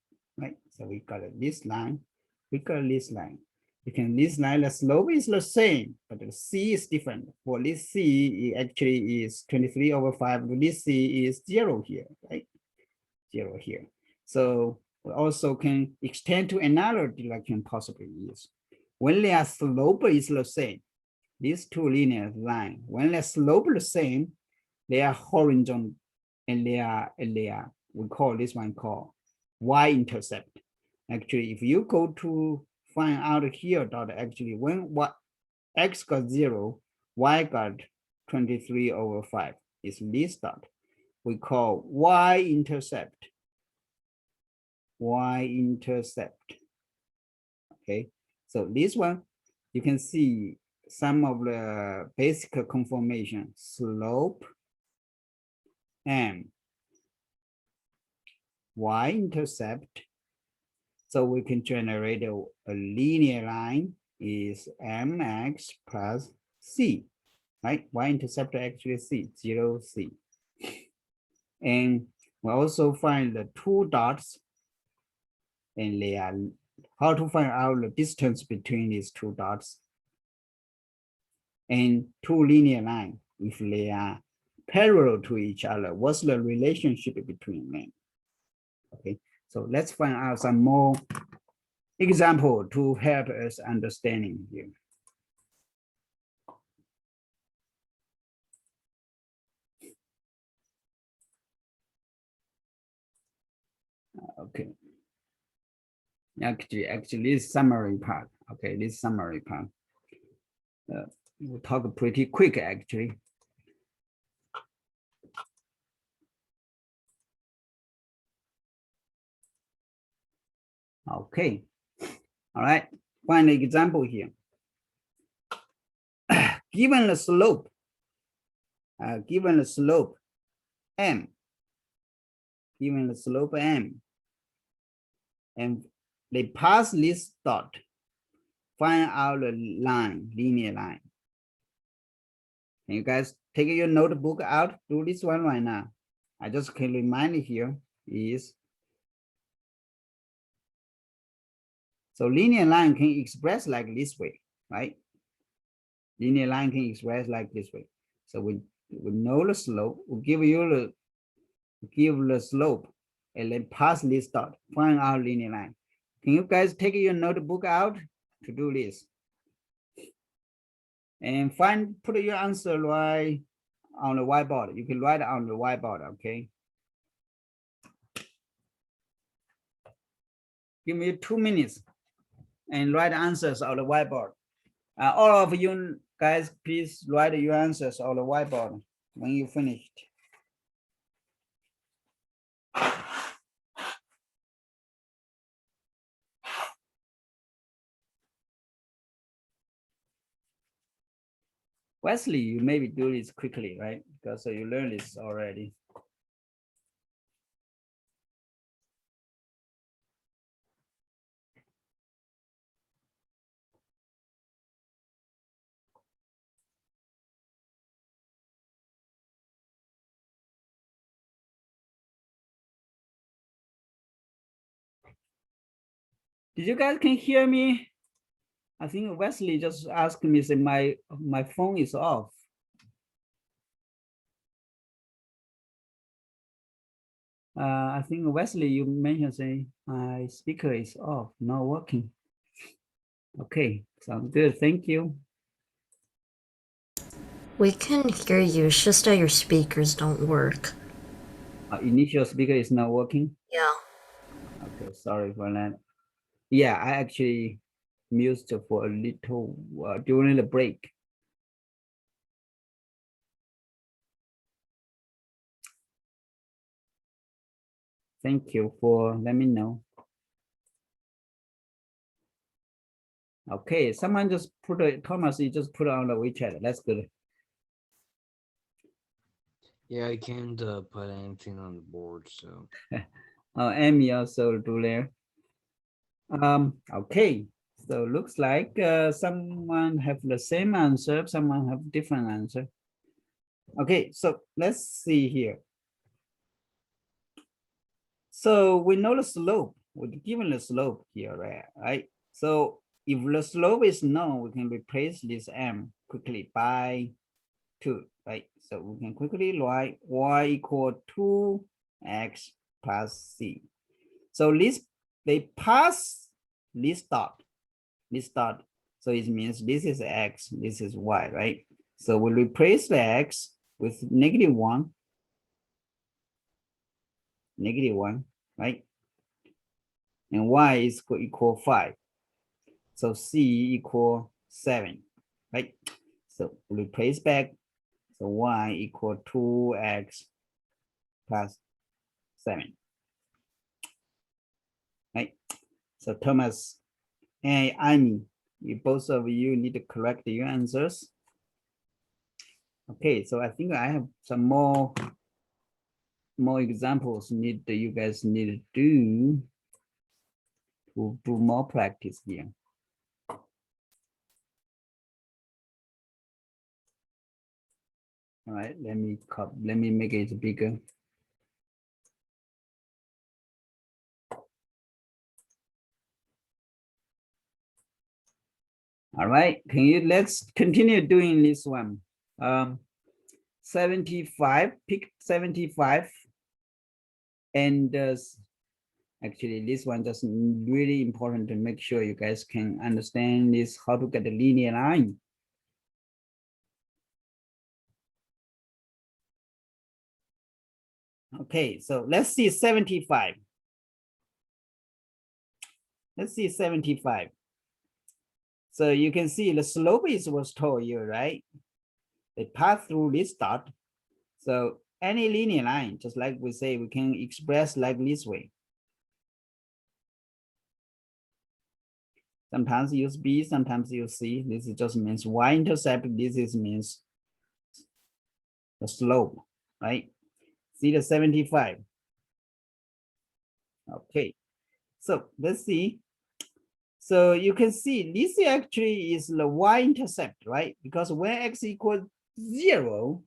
So we got this line. We got this line. You can this line, the slope is the same, but the c is different. For this c, it actually is 23/5. This c is 0 here, right? 0 here. So we also can extend to another direction possibly is when their slope is the same. These two linear lines, when their slope the same, they are horizontal and they are we call this one called y-intercept. Actually, if you go to find out here dot actually when what x got 0, y got 23/5 is this dot. We call y-intercept. Okay, so this one you can see some of the basic conformation, slope and y-intercept. So we can generate a linear line is mx plus c, right? Y-intercept actually c, 0, c. And we also find the two dots, and they are how to find out the distance between these two dots and two linear lines if they are parallel to each other. What's the relationship between them? Okay, so let's find out some more example to help us understanding here. Okay. Actually, this summary part. Okay, this summary part. We'll talk pretty quick actually. Okay. All right. Find an example here. Given the slope m, and they pass this dot, find out the line, linear line. Can you guys take your notebook out? Do this one right now. I just can remind you here is, so linear line can express like this way, right? Linear line can express like this way. So we know the slope, we give the slope and then pass this dot, find our linear line. Can you guys take your notebook out to do this? And put your answer right on the whiteboard. You can write it on the whiteboard, okay? Give me 2 minutes and write answers on the whiteboard. All of you guys, please write your answers on the whiteboard when you finished. Wesley, you maybe do this quickly, right? Because you learned this already. Did you guys can hear me? I think Wesley just asked me, say my phone is off. I think Wesley, you mentioned say my speaker is off, not working. Okay, sounds good. Thank you. We can hear you. It's just that your speakers don't work. Initial speaker is not working. Yeah. Okay, sorry for that. Yeah, I actually mused for a little during the break. Thank you for letting me know. Okay, someone just put it, Thomas, you just put it on the WeChat. That's good. Yeah, I can't put anything on the board, so. Amy also do there. Okay, so looks like someone have the same answer, someone have different answer. Okay, so let's see here. So we know the slope, we're given the slope here, right? So if the slope is known, we can replace this m quickly by 2, right? So we can quickly write y equal 2x plus c. So they pass this dot. So it means this is x, this is y, right? So we replace the x with -1, right? And y is equal 5. So c equal 7, right? So replace back. So y equal 2x plus 7, right? So Thomas and Amy, both of you need to correct your answers. Okay, so I think I have some more examples you guys need to do more practice here. All right, let me make it bigger. All right, let's continue doing this one. 75, pick 75. And actually this one just really important to make sure you guys can understand this, how to get a linear line. Okay, so let's see 75. Let's see 75. So you can see the slope is was told you, right? They pass through this dot. So any linear line, just like we say, we can express like this way. Sometimes use B, sometimes use C. This just means y-intercept. This is means the slope, right? See the 75. Okay, so let's see. So you can see this actually is the y-intercept, right? Because when x equals 0,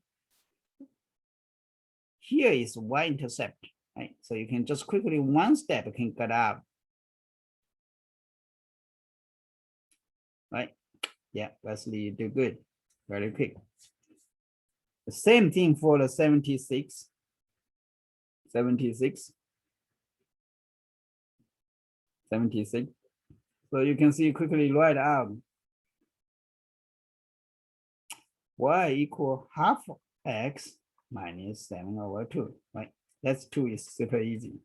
here is y-intercept, right? So you can just quickly one step can get out, right? Yeah, Wesley, you do good, very quick. The same thing for the 76. 76. So you can see quickly write out y equal half x minus 7/2, right? That's 2 is super easy.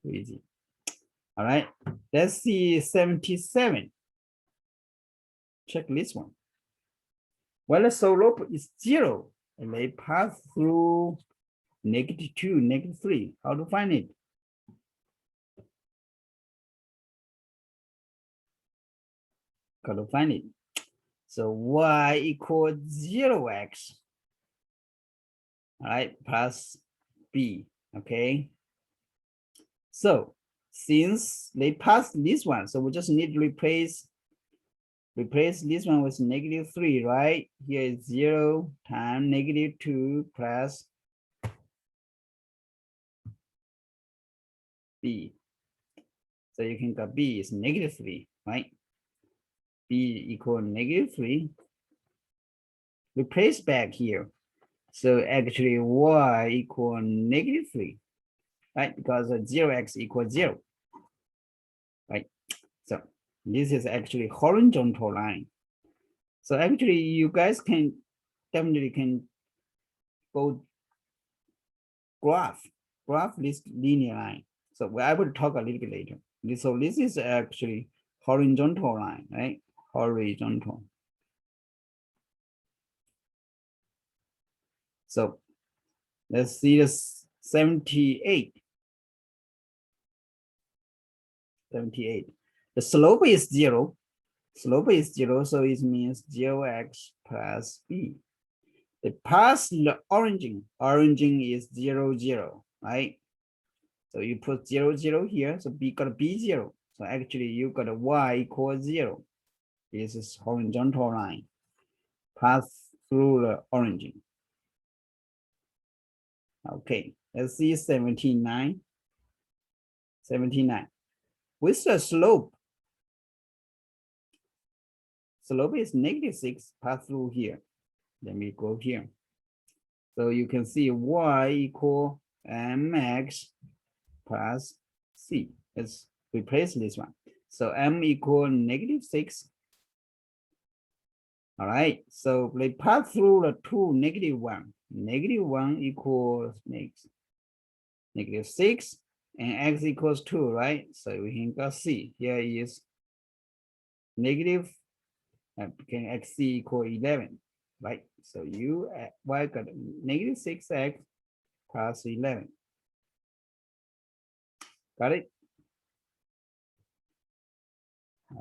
Too easy. All right, let's see 77. Check this one. When the slope is 0, it may pass through -2, -3. How to find it? Got to find it. So y equals 0x, all right, plus b, okay? So since they pass this one, so we just need to replace this one with -3, right? Here is 0 times -2 plus b. So you can get b is -3, right? B equal -3. Replace back here. So actually y equal -3, right? Because 0x equals 0, right? So this is actually horizontal line. So actually you guys can definitely can go graph this linear line. So I will talk a little bit later. So this is actually horizontal line, right? Horizontal. So let's see this 78. The slope is 0. Slope is 0, so it means 0x plus b. The path the origin is 0, 0, right? So you put 0, 0 here, so b got b 0. So actually you got a y equals 0. This is horizontal line. Pass through the origin. Okay, let's see 79. 79. With the slope is -6, pass through here. Then we go here. So you can see y equal mx plus c. Let's replace this one. So m equal -6. All right, so they pass through the two -1. -1 equals -6 and x equals 2, right? So we can go c. Here is negative, can xc equal 11, right? So you y got -6x plus 11. Got it?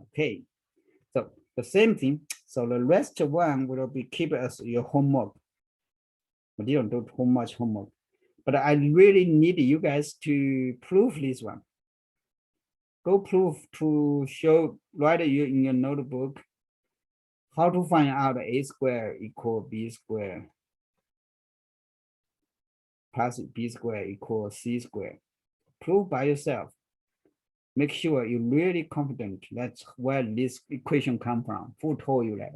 Okay, so the same thing. So the rest one will be keep as your homework. But you don't do too much homework. But I really need you guys to prove this one. Go prove to show, write you in your notebook how to find out a square equal b square plus b square equal c square. Prove by yourself. Make sure you're really confident that's where this equation come from. Who told you that?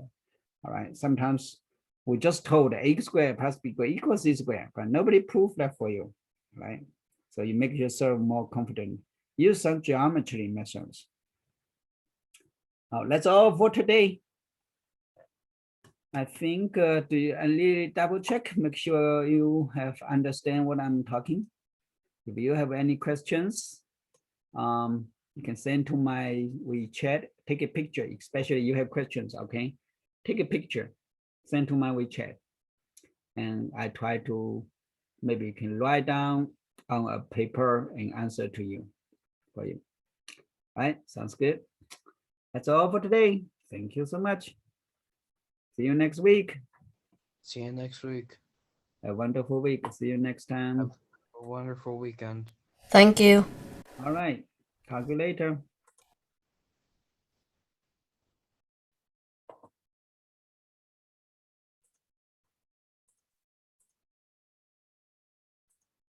All right. Sometimes we just told a square plus b square equals c square, but nobody proved that for you, right? So you make yourself more confident. Use some geometry methods. Now, that's all for today. I think I really double check, make sure you have understand what I'm talking. If you have any questions, you can send to my WeChat, take a picture, especially you have questions, okay? Take a picture, send to my WeChat. And I try to, maybe you can write down on a paper and answer to you, for you. All right, sounds good. That's all for today. Thank you so much. See you next week. See you next week. A wonderful week. See you next time. Have a wonderful weekend. Thank you. All right. Talk to you later.